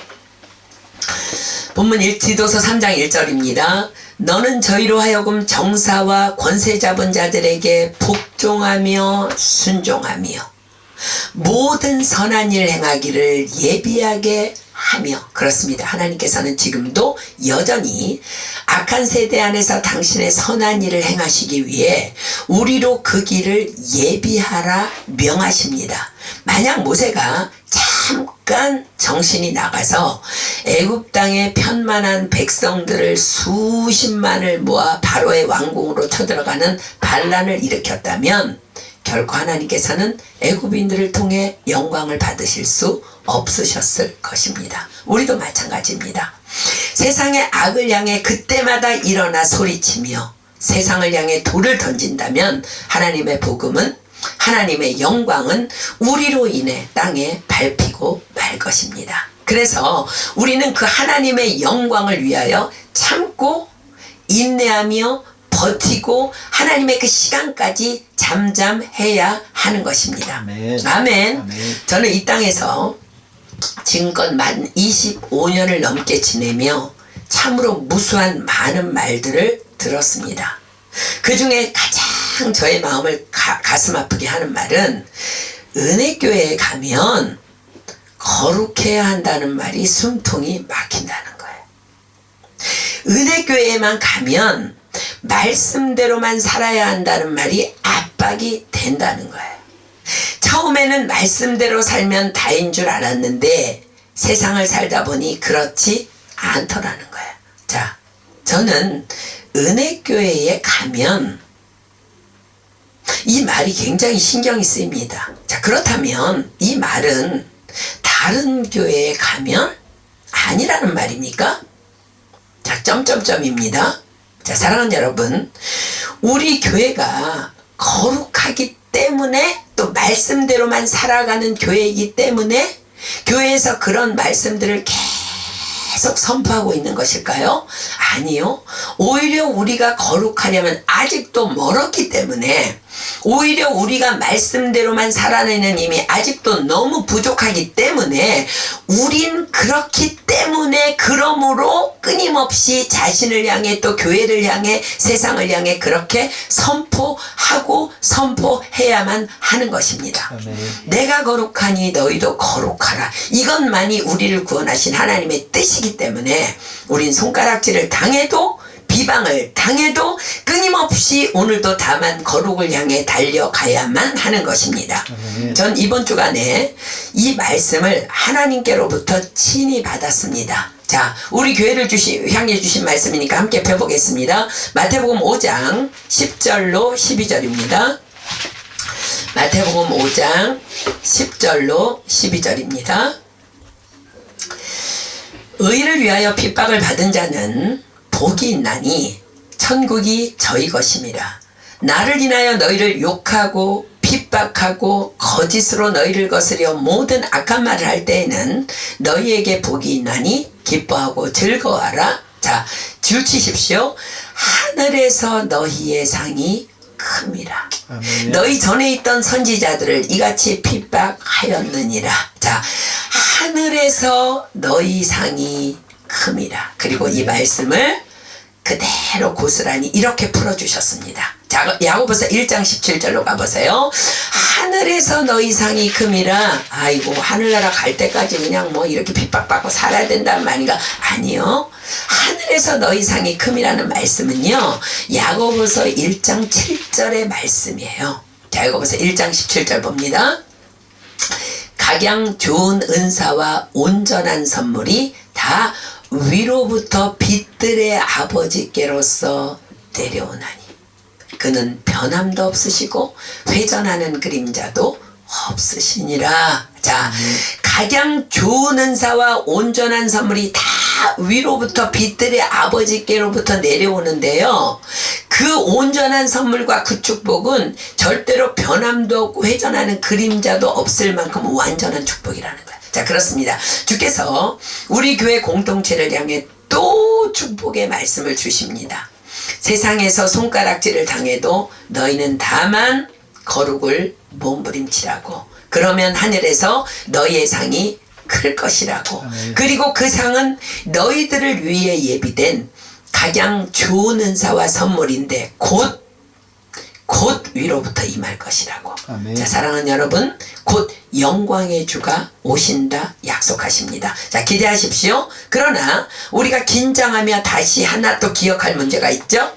본문 디도서 3장 1절입니다. 너는 저희로 하여금 정사와 권세 잡은 자들에게 복종하며 순종하며 모든 선한 일 행하기를 예비하게 하며 그렇습니다. 하나님께서는 지금도 여전히 악한 세대 안에서 당신의 선한 일을 행하시기 위해 우리로 그 길을 예비하라 명하십니다. 만약 모세가 잠깐 정신이 나가서 애굽 땅에 편만한 백성들을 수십만을 모아 바로의 왕궁으로 쳐들어가는 반란을 일으켰다면 결코 하나님께서는 애굽인들을 통해 영광을 받으실 수 없으셨을 것입니다. 우리도 마찬가지입니다. 세상의 악을 향해 그때마다 일어나 소리치며 세상을 향해 돌을 던진다면 하나님의 복음은 하나님의 영광은 우리로 인해 땅에 밟히고 말 것입니다. 그래서 우리는 그 하나님의 영광을 위하여 참고 인내하며 버티고 하나님의 그 시간까지 잠잠해야 하는 것입니다. 아멘. 아멘. 아멘. 저는 이 땅에서 지금껏 만 25년을 넘게 지내며 참으로 무수한 많은 말들을 들었습니다. 그 중에 가장 저의 마음을 가슴 아프게 하는 말은 은혜교회에 가면 거룩해야 한다는 말이 숨통이 막힌다는 거예요. 은혜교회에만 가면 말씀대로만 살아야 한다는 말이 압박이 된다는 거예요. 처음에는 말씀대로 살면 다인 줄 알았는데 세상을 살다 보니 그렇지 않더라는 거예요. 자, 저는 은혜교회에 가면 이 말이 굉장히 신경이 쓰입니다. 자, 그렇다면 이 말은 다른 교회에 가면 아니라는 말입니까? 자, 점점점입니다. 자, 사랑하는 여러분, 우리 교회가 거룩하기 때문에 또 말씀대로만 살아가는 교회이기 때문에 교회에서 그런 말씀들을 계속 선포하고 있는 것일까요? 아니요. 오히려 우리가 거룩하려면 아직도 멀었기 때문에 오히려 우리가 말씀대로만 살아내는 힘이 아직도 너무 부족하기 때문에 우린 그렇기 때문에 그러므로 끊임없이 자신을 향해 또 교회를 향해 세상을 향해 그렇게 선포하고 선포해야만 하는 것입니다. 아멘. 내가 거룩하니 너희도 거룩하라. 이것만이 우리를 구원하신 하나님의 뜻이기 때문에 우린 손가락질을 당해도 비방을 당해도 끊임없이 오늘도 다만 거룩을 향해 달려가야만 하는 것입니다. 전 이번 주간에 이 말씀을 하나님께로부터 친히 받았습니다. 자, 우리 교회를 향해 주신 말씀이니까 함께 펴보겠습니다. 마태복음 5장 10절로 12절입니다. 마태복음 5장 10절로 12절입니다. 의를 위하여 핍박을 받은 자는 복이 있나니 천국이 저희 것입니다. 나를 인하여 너희를 욕하고 핍박하고 거짓으로 너희를 거스려 모든 악한 말을 할 때에는 너희에게 복이 있나니 기뻐하고 즐거워하라. 자, 줄치십시오. 하늘에서 너희의 상이 큼이라. 아멘. 너희 전에 있던 선지자들을 이같이 핍박하였느니라. 자, 하늘에서 너희 상이 큼이라. 그리고 이 말씀을 그대로 고스란히 이렇게 풀어주셨습니다. 자, 야고보서 1장 17절로 가보세요. 하늘에서 너희 상이 큼이라. 아이고, 하늘나라 갈 때까지 그냥 뭐 이렇게 핍박받고 살아야 된다는 말인가? 아니요. 하늘에서 너희 상이 큼이라는 말씀은요, 야고보서 1장 7절의 말씀이에요. 자, 야고보서 1장 17절 봅니다. 각양 좋은 은사와 온전한 선물이 다 위로부터 빛들의 아버지께로서 내려오나니 그는 변함도 없으시고 회전하는 그림자도 없으시니라. 자, 각양 좋은 은사와 온전한 선물이 다 위로부터 빛들의 아버지께로부터 내려오는데요, 그 온전한 선물과 그 축복은 절대로 변함도 없고 회전하는 그림자도 없을 만큼 완전한 축복이라는 거예요. 자, 그렇습니다. 주께서 우리 교회 공동체를 향해 또 축복의 말씀을 주십니다. 세상에서 손가락질을 당해도 너희는 다만 거룩을 몸부림치라고. 그러면 하늘에서 너희의 상이 클 것이라고. 그리고 그 상은 너희들을 위해 예비된 각양 좋은 은사와 선물인데 곧 곧 위로부터 임할 것이라고. 아멘. 자, 사랑하는 여러분, 곧 영광의 주가 오신다 약속하십니다. 자, 기대하십시오. 그러나 우리가 긴장하며 다시 하나 또 기억할 문제가 있죠.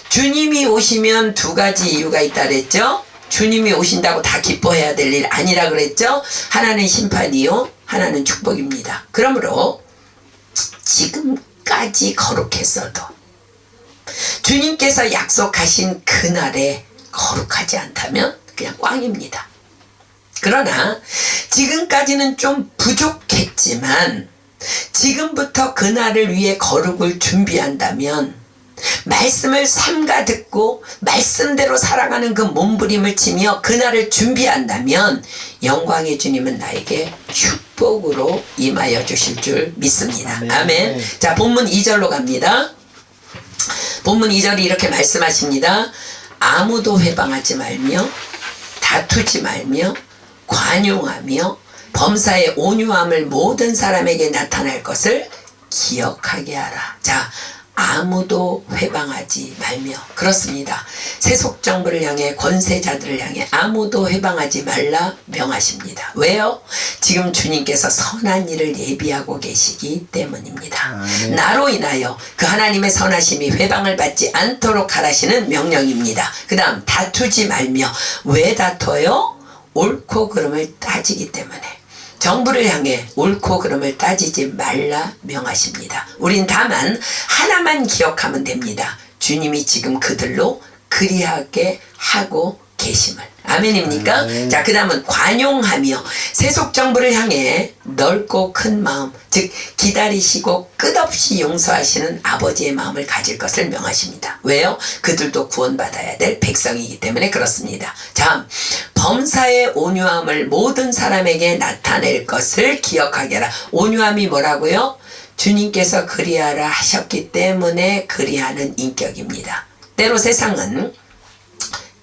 주님이 오시면 두 가지 이유가 있다 그랬죠. 주님이 오신다고 다 기뻐해야 될 일 아니라 그랬죠. 하나는 심판이요, 하나는 축복입니다. 그러므로 지금까지 거룩했어도 주님께서 약속하신 그날에 거룩하지 않다면 그냥 꽝입니다. 그러나 지금까지는 좀 부족했지만 지금부터 그날을 위해 거룩을 준비한다면, 말씀을 삼가 듣고 말씀대로 살아가는 그 몸부림을 치며 그날을 준비한다면 영광의 주님은 나에게 축복으로 임하여 주실 줄 믿습니다. 아멘. 아멘. 자, 본문 2절로 갑니다. 본문 2절이 이렇게 말씀하십니다. 아무도 회방하지 말며 다투지 말며 관용하며 범사의 온유함을 모든 사람에게 나타낼 것을 기억하게 하라. 자, 아무도 회방하지 말며, 그렇습니다. 세속정부를 향해, 권세자들을 향해 아무도 회방하지 말라 명하십니다. 왜요? 지금 주님께서 선한 일을 예비하고 계시기 때문입니다. 네. 나로 인하여 그 하나님의 선하심이 회방을 받지 않도록 하라시는 명령입니다. 그 다음, 다투지 말며. 왜 다퉈요? 옳고 그름을 따지기 때문에. 정부를 향해 옳고 그름을 따지지 말라 명하십니다. 우린 다만 하나만 기억하면 됩니다. 주님이 지금 그들로 그리하게 하고 계심을. 아멘입니까? 아멘. 자, 그 다음은 관용하며. 세속 정부를 향해 넓고 큰 마음, 즉 기다리시고 끝없이 용서하시는 아버지의 마음을 가질 것을 명하십니다. 왜요? 그들도 구원받아야 될 백성이기 때문에 그렇습니다. 자, 범사의 온유함을 모든 사람에게 나타낼 것을 기억하게 하라. 온유함이 뭐라고요? 주님께서 그리하라 하셨기 때문에 그리하는 인격입니다. 때로 세상은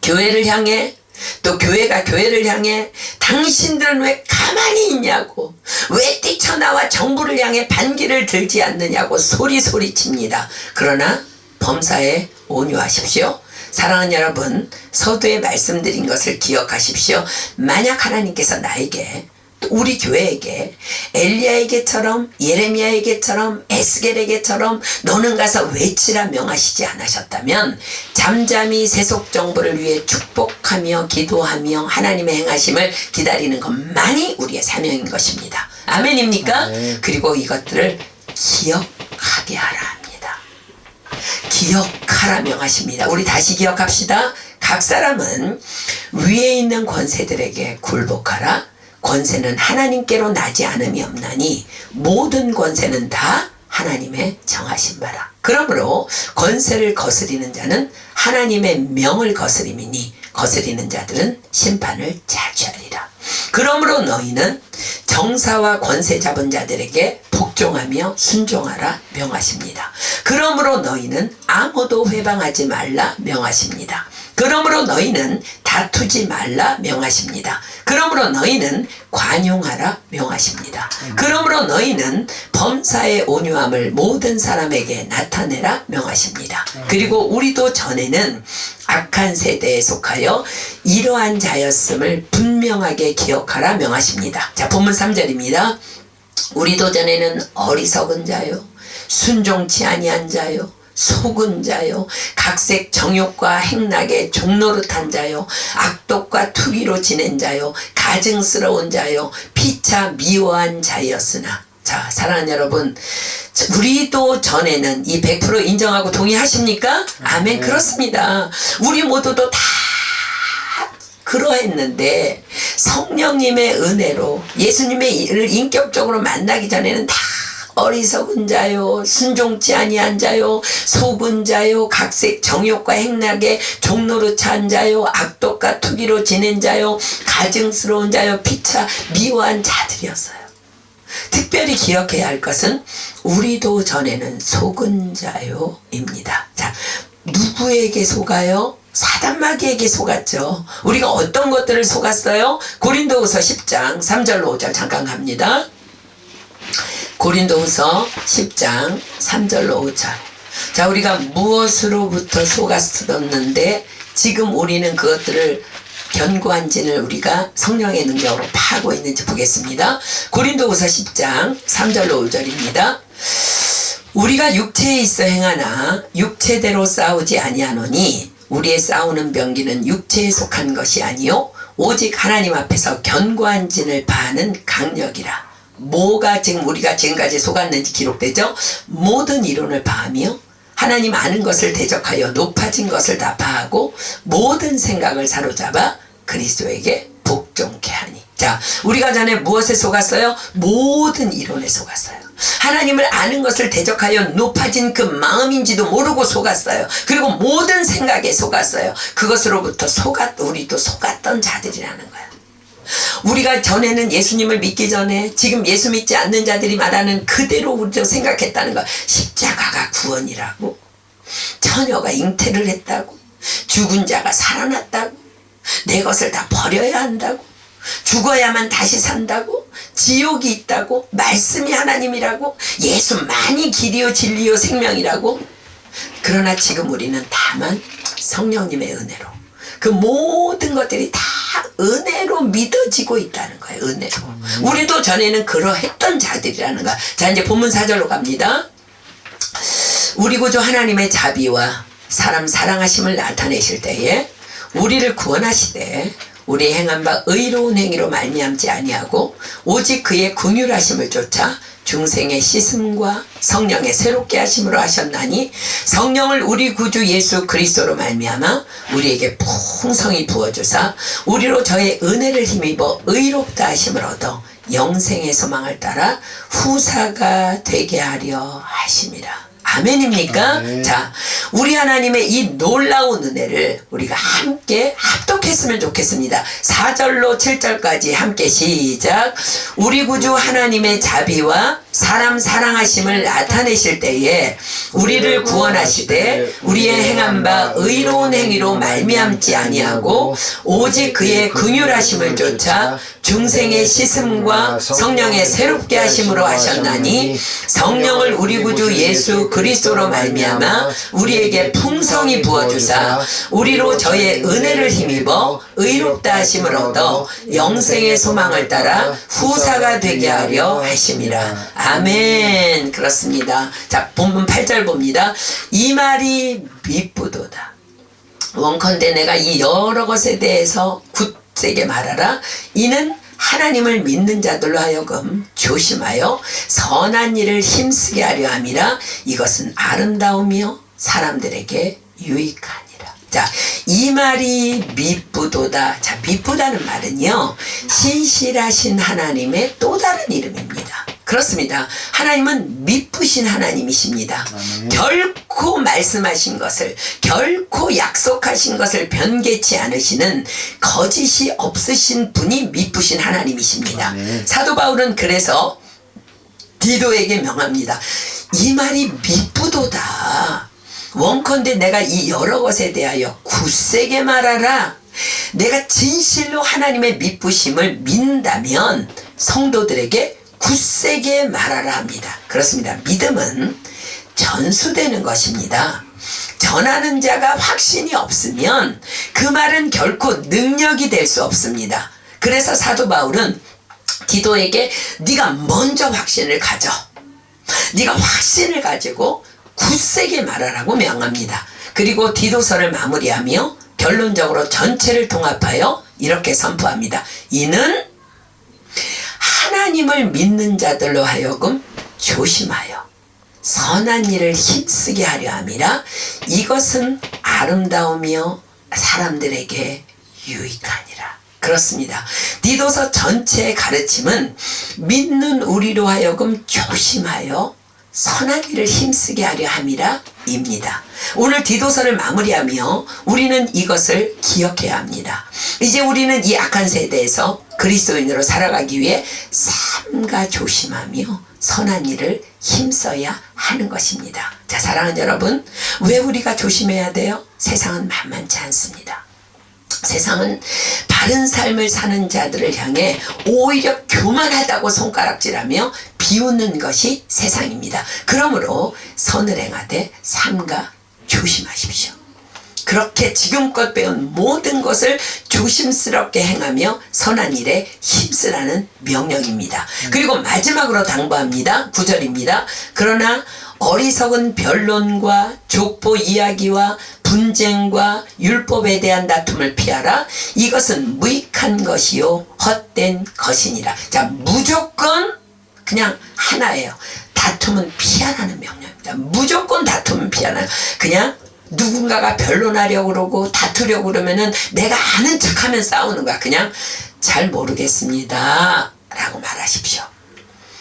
교회를 향해, 또 교회가 교회를 향해 당신들은 왜 가만히 있냐고, 왜 뛰쳐나와 정부를 향해 반기를 들지 않느냐고 소리칩니다. 그러나 범사에 온유하십시오. 사랑하는 여러분, 서두에 말씀드린 것을 기억하십시오. 만약 하나님께서 나에게, 또 우리 교회에게 엘리야에게처럼, 예레미야에게처럼, 에스겔에게처럼 너는 가서 외치라 명하시지 않으셨다면 잠잠히 세속 정부를 위해 축복하며 기도하며 하나님의 행하심을 기다리는 것만이 우리의 사명인 것입니다. 아멘입니까? 아멘. 그리고 이것들을 기억하게 하라 합니다. 기억하라 명하십니다. 우리 다시 기억합시다. 각 사람은 위에 있는 권세들에게 굴복하라. 권세는 하나님께로 나지 않음이 없나니 모든 권세는 다 하나님의 정하신 바라. 그러므로 권세를 거스리는 자는 하나님의 명을 거스림이니 거스리는 자들은 심판을 자취하리라. 그러므로 너희는 정사와 권세 잡은 자들에게 복종하며 순종하라 명하십니다. 그러므로 너희는 아무도 회방하지 말라 명하십니다. 그러므로 너희는 다투지 말라 명하십니다. 그러므로 너희는 관용하라 명하십니다. 그러므로 너희는 범사의 온유함을 모든 사람에게 나타내라 명하십니다. 그리고 우리도 전에는 악한 세대에 속하여 이러한 자였음을 분명하게 기억하라 명하십니다. 자, 본문 3절입니다. 우리도 전에는 어리석은 자요, 순종치 아니한 자요, 속은 자요, 각색 정욕과 행락에 종노릇한 자요, 악독과 투기로 지낸 자요, 가증스러운 자요, 피차 미워한 자였으나. 자, 사랑하는 여러분, 우리도 전에는 이 100% 인정하고 동의하십니까? 아멘. 그렇습니다. 우리 모두도 다 그러했는데 성령님의 은혜로 예수님의 일을 인격적으로 만나기 전에는 다 어리석은 자요, 순종치 아니한 자요, 속은 자요, 각색 정욕과 행락에 종노릇한 자요, 악독과 투기로 지낸 자요, 가증스러운 자요, 피차 미워한 자들이었어요. 특별히 기억해야 할 것은 우리도 전에는 속은 자요입니다. 자, 누구에게 속아요? 사단마귀에게 속았죠. 우리가 어떤 것들을 속았어요? 고린도후서 10장 3절로 5절 잠깐 갑니다. 고린도후서 10장 3절로 5절. 자, 우리가 무엇으로부터 속았었는데 지금 우리는 그것들을 견고한 진을 우리가 성령의 능력으로 파고 있는지 보겠습니다. 고린도후서 10장 3절로 5절입니다. 우리가 육체에 있어 행하나 육체대로 싸우지 아니하노니 우리의 싸우는 병기는 육체에 속한 것이 아니요 오직 하나님 앞에서 견고한 진을 파하는 강력이라. 뭐가 지금 우리가 지금까지 속았는지 기록되죠? 모든 이론을 파하며 하나님 아는 것을 대적하여 높아진 것을 다 파하고 모든 생각을 사로잡아 그리스도에게 복종케 하니. 자, 우리가 전에 무엇에 속았어요? 모든 이론에 속았어요. 하나님을 아는 것을 대적하여 높아진 그 마음인지도 모르고 속았어요. 그리고 모든 생각에 속았어요. 그것으로부터 우리도 속았던 자들이라는 거예요. 우리가 전에는 예수님을 믿기 전에 지금 예수 믿지 않는 자들이 말하는 그대로 우리도 생각했다는 거. 십자가가 구원이라고, 처녀가 잉태를 했다고, 죽은 자가 살아났다고, 내 것을 다 버려야 한다고, 죽어야만 다시 산다고, 지옥이 있다고, 말씀이 하나님이라고, 예수만이 길이요 진리요 생명이라고. 그러나 지금 우리는 다만 성령님의 은혜로 그 모든 것들이 다 은혜로 믿어지고 있다는 거예요. 은혜로. 우리도 전에는 그러했던 자들이라는 거야. 자, 이제 본문 4절로 갑니다. 우리 구주 하나님의 자비와 사람 사랑하심을 나타내실 때에 우리를 구원하시되 우리 행한 바 의로운 행위로 말미암지 아니하고 오직 그의 긍휼하심을 쫓아 중생의 씻음과 성령의 새롭게 하심으로 하셨나니 성령을 우리 구주 예수 그리스도로 말미암아 우리에게 풍성히 부어주사 우리로 저의 은혜를 힘입어 의롭다 하심을 얻어 영생의 소망을 따라 후사가 되게 하려 하심이라. 아멘입니까? 아멘. 자, 우리 하나님의 이 놀라운 은혜를 우리가 함께 합독했으면 좋겠습니다. 4절로 7절까지 함께 시작. 우리 구주 하나님의 자비와 사람 사랑하심을 나타내실 때에 우리를 구원하시되 우리의 행한 바 의로운 행위로 말미암지 아니하고 오직 그의 긍휼하심을 쫓아 중생의 씻음과 성령의 새롭게 하심으로 하셨나니 성령을 우리 구주 예수 그리스도로 말미암아 우리에게 풍성히 부어주사 우리로 저의 은혜를 힘입어 의롭다 하심을 얻어 영생의 소망을 따라 후사가 되게 하려 하심이라. 아멘. 그렇습니다. 자, 본문 8절 봅니다. 이 말이 미쁘도다. 원컨대 내가 이 여러 것에 대해서 굳세게 말하라. 이는 하나님을 믿는 자들로 하여금 조심하여 선한 일을 힘쓰게 하려 함이라. 이것은 아름다우며 사람들에게 유익하니라. 자, 이 말이 미쁘도다. 자, 미쁘다는 말은요, 신실하신 하나님의 또 다른 이름입니다. 그렇습니다. 하나님은 미쁘신 하나님이십니다. 결코 말씀하신 것을, 결코 약속하신 것을 변개치 않으시는 거짓이 없으신 분이 미쁘신 하나님이십니다. 사도 바울은 그래서 디도에게 명합니다. 이 말이 미쁘도다. 원컨대 내가 이 여러 것에 대하여 굳세게 말하라. 내가 진실로 하나님의 미쁘심을 믿는다면 성도들에게 굳세게 말하라 합니다. 그렇습니다. 믿음은 전수되는 것입니다. 전하는 자가 확신이 없으면 그 말은 결코 능력이 될 수 없습니다. 그래서 사도 바울은 디도에게 네가 먼저 확신을 가져. 네가 확신을 가지고 굳세게 말하라고 명합니다. 그리고 디도서를 마무리하며 결론적으로 전체를 통합하여 이렇게 선포합니다. 이는 하나님을 믿는 자들로 하여금 조심하여 선한 일을 힘쓰게 하려 함이라. 이것은 아름다우며 사람들에게 유익하니라. 그렇습니다. 디도서 전체의 가르침은 믿는 우리로 하여금 조심하여 선한 일을 힘쓰게 하려 함이라 입니다. 오늘 디도서를 마무리하며 우리는 이것을 기억해야 합니다. 이제 우리는 이 악한 세대에서 그리스도인으로 살아가기 위해 삼가 조심하며 선한 일을 힘써야 하는 것입니다. 자, 사랑하는 여러분, 왜 우리가 조심해야 돼요? 세상은 만만치 않습니다. 세상은 바른 삶을 사는 자들을 향해 오히려 교만하다고 손가락질하며 비웃는 것이 세상입니다. 그러므로 선을 행하되 삼가 조심하십시오. 그렇게 지금껏 배운 모든 것을 조심스럽게 행하며 선한 일에 힘쓰라는 명령입니다. 그리고 마지막으로 당부합니다. 9절입니다. 그러나 어리석은 변론과 족보 이야기와 분쟁과 율법에 대한 다툼을 피하라. 이것은 무익한 것이요 헛된 것이니라. 자, 무조건 그냥 하나예요. 다툼은 피하라는 명령입니다. 무조건 다툼은 피하라. 그냥 누군가가 변론하려고 그러고 다투려고 그러면은 내가 아는 척하면 싸우는 거야. 그냥 잘 모르겠습니다 라고 말하십시오.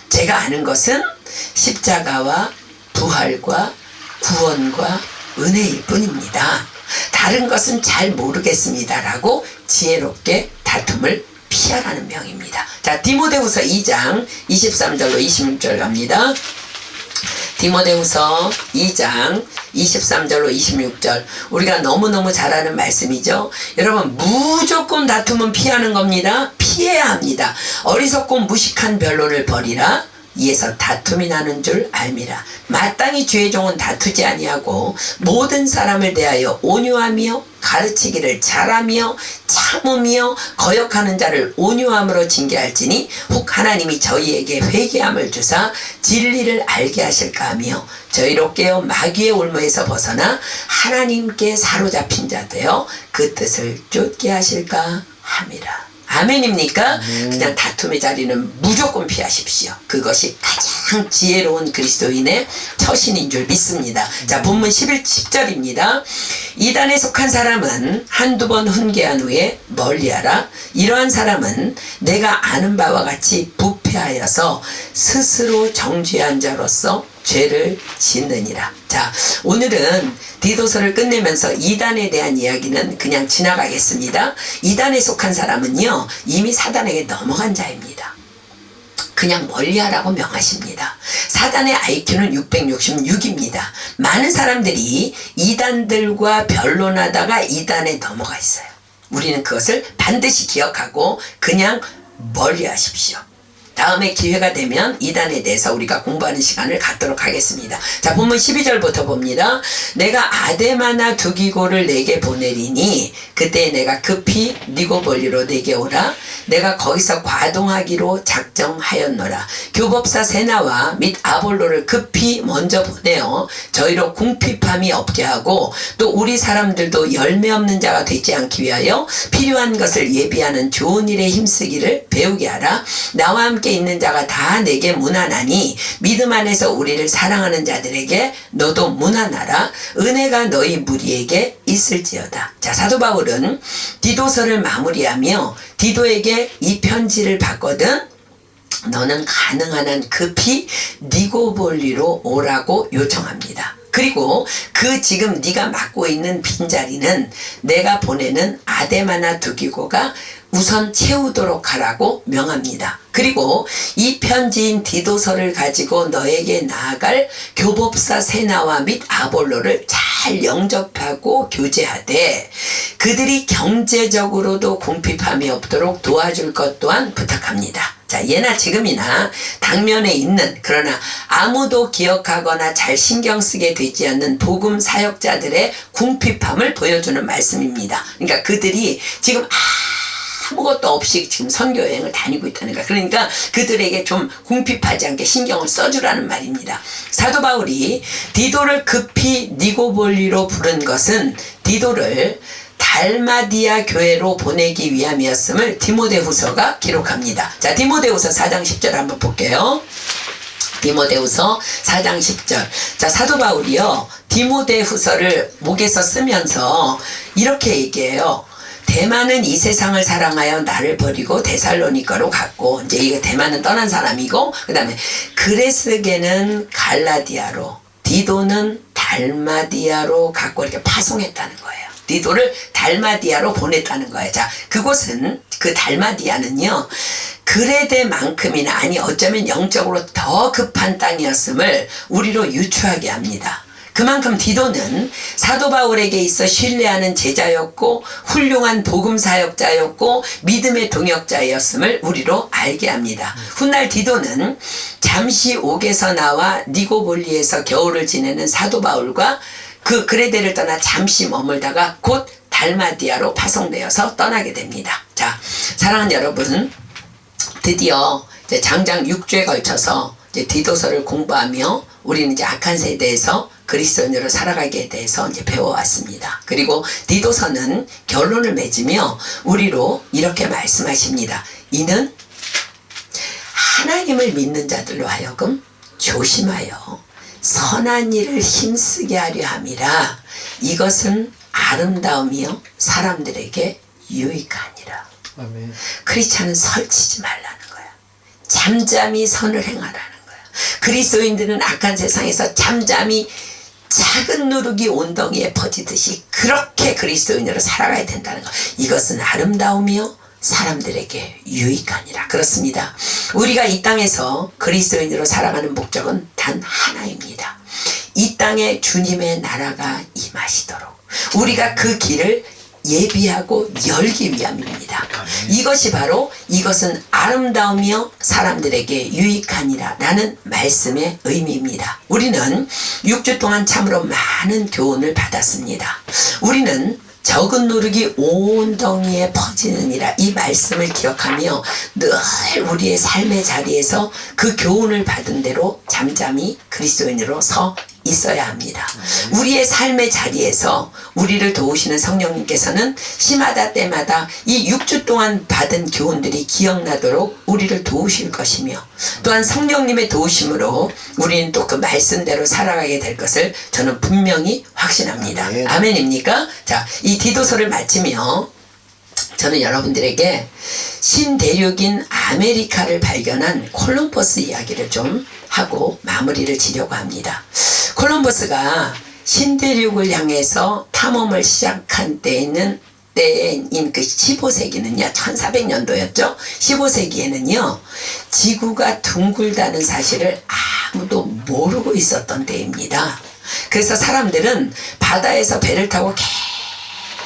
제가 아는 것은 십자가와 부활과 구원과 은혜일 뿐입니다. 다른 것은 잘 모르겠습니다 라고 지혜롭게 다툼을 피하라는 명입니다. 자, 디모데후서 2장 23절로 26절 갑니다. 디모데후서 2장 23절로 26절. 우리가 너무너무 잘 아는 말씀이죠. 여러분, 무조건 다툼은 피하는 겁니다. 피해야 합니다. 어리석고 무식한 변론을 버리라. 이에서 다툼이 나는 줄 알미라. 마땅히 주의 종은 다투지 아니하고 모든 사람을 대하여 온유하며 가르치기를 잘하며 참으며 거역하는 자를 온유함으로 징계할지니 혹 하나님이 저희에게 회개함을 주사 진리를 알게 하실까 하며 저희로 깨어 마귀의 올무에서 벗어나 하나님께 사로잡힌 자 되어 그 뜻을 쫓게 하실까 함이라. 아멘입니까? 그냥 다툼의 자리는 무조건 피하십시오. 그것이 가장 지혜로운 그리스도인의 처신인 줄 믿습니다. 자, 본문 10절입니다. 이단에 속한 사람은 한두 번 훈계한 후에 멀리하라. 이러한 사람은 내가 아는 바와 같이 부패하여서 스스로 정죄한 자로서 죄를 짓느니라. 자, 오늘은 디도서를 끝내면서 이단에 대한 이야기는 그냥 지나가겠습니다. 이단에 속한 사람은요, 이미 사단에게 넘어간 자입니다. 그냥 멀리하라고 명하십니다. 사단의 IQ는 666입니다. 많은 사람들이 이단들과 변론하다가 이단에 넘어가 있어요. 우리는 그것을 반드시 기억하고 그냥 멀리하십시오. 다음에 기회가 되면 이단에 대해서 우리가 공부하는 시간을 갖도록 하겠습니다. 자, 본문 12절부터 봅니다. 내가 아데마나 두기고를 내게 보내리니 그때 내가 급히 니고볼리로 내게 오라. 내가 거기서 과동하기로 작정하였노라. 교법사 세나와 및 아볼로를 급히 먼저 보내어 저희로 궁핍함이 없게 하고 또 우리 사람들도 열매 없는 자가 되지 않기 위하여 필요한 것을 예비하는 좋은 일에 힘쓰기를 배우게 하라. 나와 함께 있는 자가 다 내게 문안하니 믿음 안에서 우리를 사랑하는 자들에게 너도 문안하라. 은혜가 너희 무리에게 있을지어다. 자, 사도 바울은 디도서를 마무리하며 디도에게 이 편지를 받거든 너는 가능한 한 급히 니고볼리로 오라고 요청합니다. 그리고 그 지금 네가 맡고 있는 빈자리는 내가 보내는 아데마나 두기고가 우선 채우도록 하라고 명합니다. 그리고 이 편지인 디도서를 가지고 너에게 나아갈 교법사 세나와 및 아볼로를 잘 영접하고 교제하되 그들이 경제적으로도 궁핍함이 없도록 도와줄 것 또한 부탁합니다. 자, 예나 지금이나 당면에 있는 그러나 아무도 기억하거나 잘 신경 쓰게 되지 않는 복음 사역자들의 궁핍함을 보여주는 말씀입니다. 그러니까 그들이 지금 아무것도 없이 지금 선교여행을 다니고 있다는 거야. 그러니까 그들에게 좀 궁핍하지 않게 신경을 써주라는 말입니다. 사도 바울이 디도를 급히 니고볼리로 부른 것은 디도를 달마디아 교회로 보내기 위함이었음을 디모데후서가 기록합니다. 자, 디모데후서 4장 10절 한번 볼게요. 디모데후서 4장 10절. 자, 사도 바울이요, 디모데후서를 목에서 쓰면서 이렇게 얘기해요. 대만은 이 세상을 사랑하여 나를 버리고 데살로니가로 갔고, 이제 이거 대만은 떠난 사람이고, 그 다음에 그레스게는 갈라디아로, 디도는 달마디아로 갔고 이렇게 파송했다는 거예요. 디도를 달마디아로 보냈다는 거예요. 자, 그곳은, 그 달마디아는요, 그레데만큼이나, 아니 어쩌면 영적으로 더 급한 땅이었음을 우리로 유추하게 합니다. 그만큼 디도는 사도 바울에게 있어 신뢰하는 제자였고 훌륭한 복음 사역자였고 믿음의 동역자였음을 우리로 알게 합니다. 훗날 디도는 잠시 옥에서 나와 니고볼리에서 겨울을 지내는 사도 바울과 그 그레데를 떠나 잠시 머물다가 곧 달마디아로 파송되어서 떠나게 됩니다. 자, 사랑하는 여러분, 드디어 이제 장장 6주에 걸쳐서 이제 디도서를 공부하며 우리는 이제 악한 세대에서 그리스도인으로 살아가기에 대해서 이제 배워왔습니다. 그리고 디도서는 결론을 맺으며 우리로 이렇게 말씀하십니다. 이는 하나님을 믿는 자들로 하여금 조심하여 선한 일을 힘쓰게 하려 함이라. 이것은 아름다움이요 사람들에게 유익하니라. 아멘. 크리스찬은 설치지 말라는 거야. 잠잠히 선을 행하라는 거야. 그리스도인들은 악한 세상에서 잠잠히 작은 누룩이 온덩이에 퍼지듯이 그렇게 그리스도인으로 살아가야 된다는 거. 이것은 아름다움이요 사람들에게 유익하니라. 그렇습니다. 우리가 이 땅에서 그리스도인으로 살아가는 목적은 단 하나입니다. 이 땅에 주님의 나라가 임하시도록 우리가 그 길을 예비하고 열기 위함입니다. 이것이 바로 이것은 아름다움이요 사람들에게 유익하니라 라는 말씀의 의미입니다. 우리는 6주 동안 참으로 많은 교훈을 받았습니다. 우리는 적은 누룩이 온 덩이에 퍼지느니라 이 말씀을 기억하며 늘 우리의 삶의 자리에서 그 교훈을 받은 대로 잠잠히 그리스도인으로 서 있어야 합니다. 우리의 삶의 자리에서 우리를 도우시는 성령님께서는 시마다 때마다 이 6주 동안 받은 교훈들이 기억나도록 우리를 도우실 것이며 또한 성령님의 도우심으로 우리는 또 그 말씀대로 살아가게 될 것을 저는 분명히 확신합니다. 아멘. 아멘입니까? 자, 이 디도서를 마치며 저는 여러분들에게 신대륙인 아메리카를 발견한 콜럼버스 이야기를 좀 하고 마무리를 지려고 합니다. 콜럼버스가 신대륙을 향해서 탐험을 시작한 때인 그 15세기는요 1400년도였죠 15세기에는요 지구가 둥글다는 사실을 아무도 모르고 있었던 때입니다. 그래서 사람들은 바다에서 배를 타고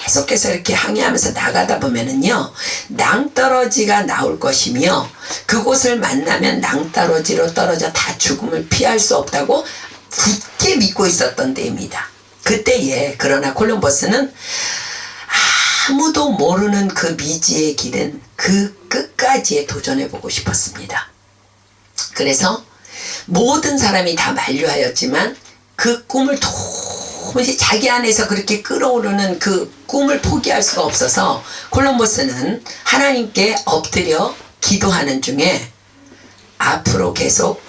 계속해서 이렇게 항해하면서 나가다 보면은요 낭떠러지가 나올 것이며 그곳을 만나면 낭떠러지로 떨어져 다 죽음을 피할 수 없다고 굳게 믿고 있었던 때입니다. 그때에 그러나 콜럼버스는 아무도 모르는 그 미지의 길은 그 끝까지에 도전해보고 싶었습니다. 그래서 모든 사람이 다 만류하였지만 그 꿈을 도무지 자기 안에서 그렇게 끌어오르는 그 꿈을 포기할 수가 없어서 콜럼버스는 하나님께 엎드려 기도하는 중에 앞으로 계속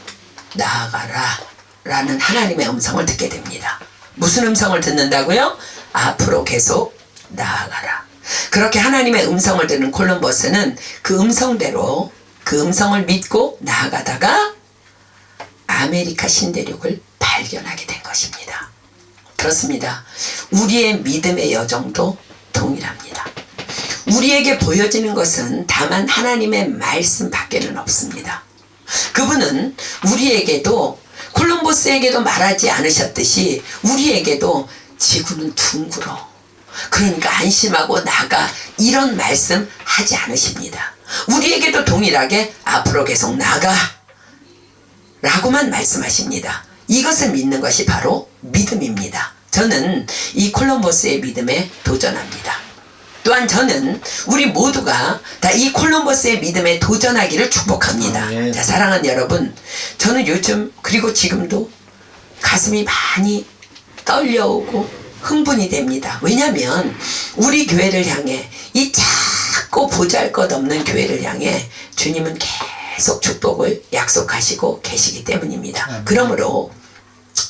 나아가라 라는 하나님의 음성을 듣게 됩니다. 무슨 음성을 듣는다고요? 앞으로 계속 나아가라. 그렇게 하나님의 음성을 듣는 콜럼버스는 그 음성대로 그 음성을 믿고 나아가다가 아메리카 신대륙을 발견하게 된 것입니다. 그렇습니다. 우리의 믿음의 여정도 동일합니다. 우리에게 보여지는 것은 다만 하나님의 말씀 밖에는 없습니다. 그분은 우리에게도 콜럼버스에게도 말하지 않으셨듯이 우리에게도 지구는 둥글어. 그러니까 안심하고 나가 이런 말씀 하지 않으십니다. 우리에게도 동일하게 앞으로 계속 나가 라고만 말씀하십니다. 이것을 믿는 것이 바로 믿음입니다. 저는 이 콜럼버스의 믿음에 도전합니다. 또한 저는 우리 모두가 다 이 콜럼버스의 믿음에 도전하기를 축복합니다. 자, 사랑하는 여러분, 저는 요즘 그리고 지금도 가슴이 많이 떨려오고 흥분이 됩니다. 왜냐하면 우리 교회를 향해 이 작고 보잘것없는 교회를 향해 주님은 계속 축복을 약속하시고 계시기 때문입니다. 그러므로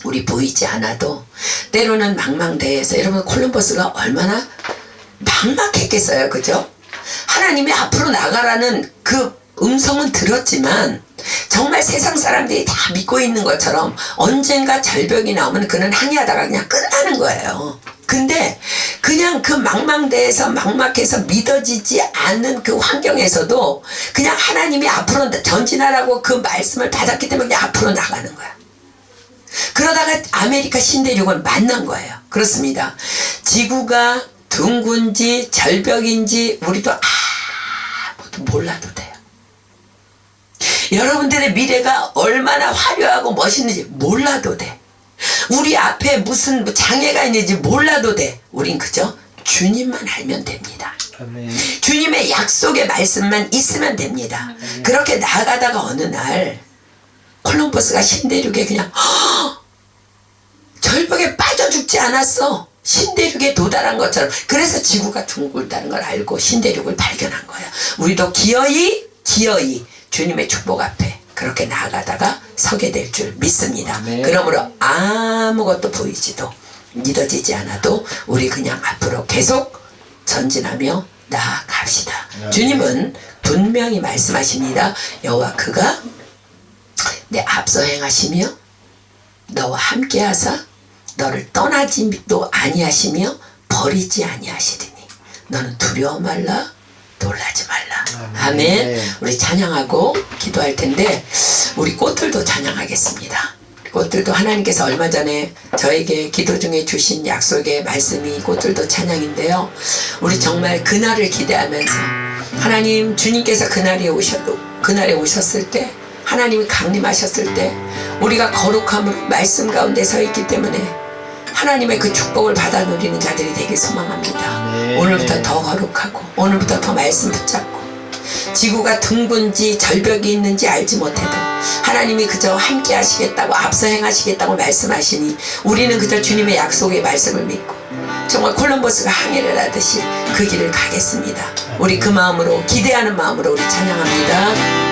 우리 보이지 않아도 때로는 망망대해에서 여러분 콜럼버스가 얼마나 막막했겠어요. 그죠? 하나님이 앞으로 나가라는 그 음성은 들었지만 정말 세상 사람들이 다 믿고 있는 것처럼 언젠가 절벽이 나오면 그는 항해하다가 그냥 끝나는 거예요. 근데 그냥 그 망망대해에서 막막해서 믿어지지 않는 그 환경에서도 그냥 하나님이 앞으로 전진하라고 그 말씀을 받았기 때문에 그냥 앞으로 나가는 거야. 그러다가 아메리카 신대륙을 만난 거예요. 그렇습니다. 지구가 둥근지 절벽인지 우리도 아무도 몰라도 돼요. 여러분들의 미래가 얼마나 화려하고 멋있는지 몰라도 돼. 우리 앞에 무슨 장애가 있는지 몰라도 돼. 우린 그저 주님만 알면 됩니다. 아멘. 주님의 약속의 말씀만 있으면 됩니다. 그렇게 나가다가 어느 날 콜럼버스가 신대륙에 그냥 절벽에 빠져 죽지 않았어. 신대륙에 도달한 것처럼. 그래서 지구가 둥글다는 걸 알고 신대륙을 발견한 거야. 우리도 기어이 주님의 축복 앞에 그렇게 나아가다가 서게 될 줄 믿습니다. 네. 그러므로 아무것도 보이지도 믿어지지 않아도 우리 그냥 앞으로 계속 전진하며 나아갑시다. 주님은 분명히 말씀하십니다. 여호와 그가 내 앞서 행하시며 너와 함께 하사 너를 떠나지도 아니하시며 버리지 아니하시리니 너는 두려워 말라 놀라지 말라. 아멘. 우리 찬양하고 기도할 텐데 우리 꽃들도 찬양하겠습니다. 꽃들도 하나님께서 얼마 전에 저에게 기도 중에 주신 약속의 말씀이 꽃들도 찬양인데요. 우리 정말 그날을 기대하면서 하나님 주님께서 그날에 오셨을 때 하나님이 강림하셨을 때 우리가 거룩함으로 말씀 가운데 서 있기 때문에 하나님의 그 축복을 받아 누리는 자들이 되길 소망합니다. 네. 오늘부터 더 거룩하고 오늘부터 더 말씀 붙잡고 지구가 둥근지 절벽이 있는지 알지 못해도 하나님이 그저 함께 하시겠다고 앞서 행하시겠다고 말씀하시니 우리는 그저 주님의 약속의 말씀을 믿고 정말 콜럼버스가 항해를 하듯이 그 길을 가겠습니다. 우리 그 마음으로 기대하는 마음으로 우리 찬양합니다.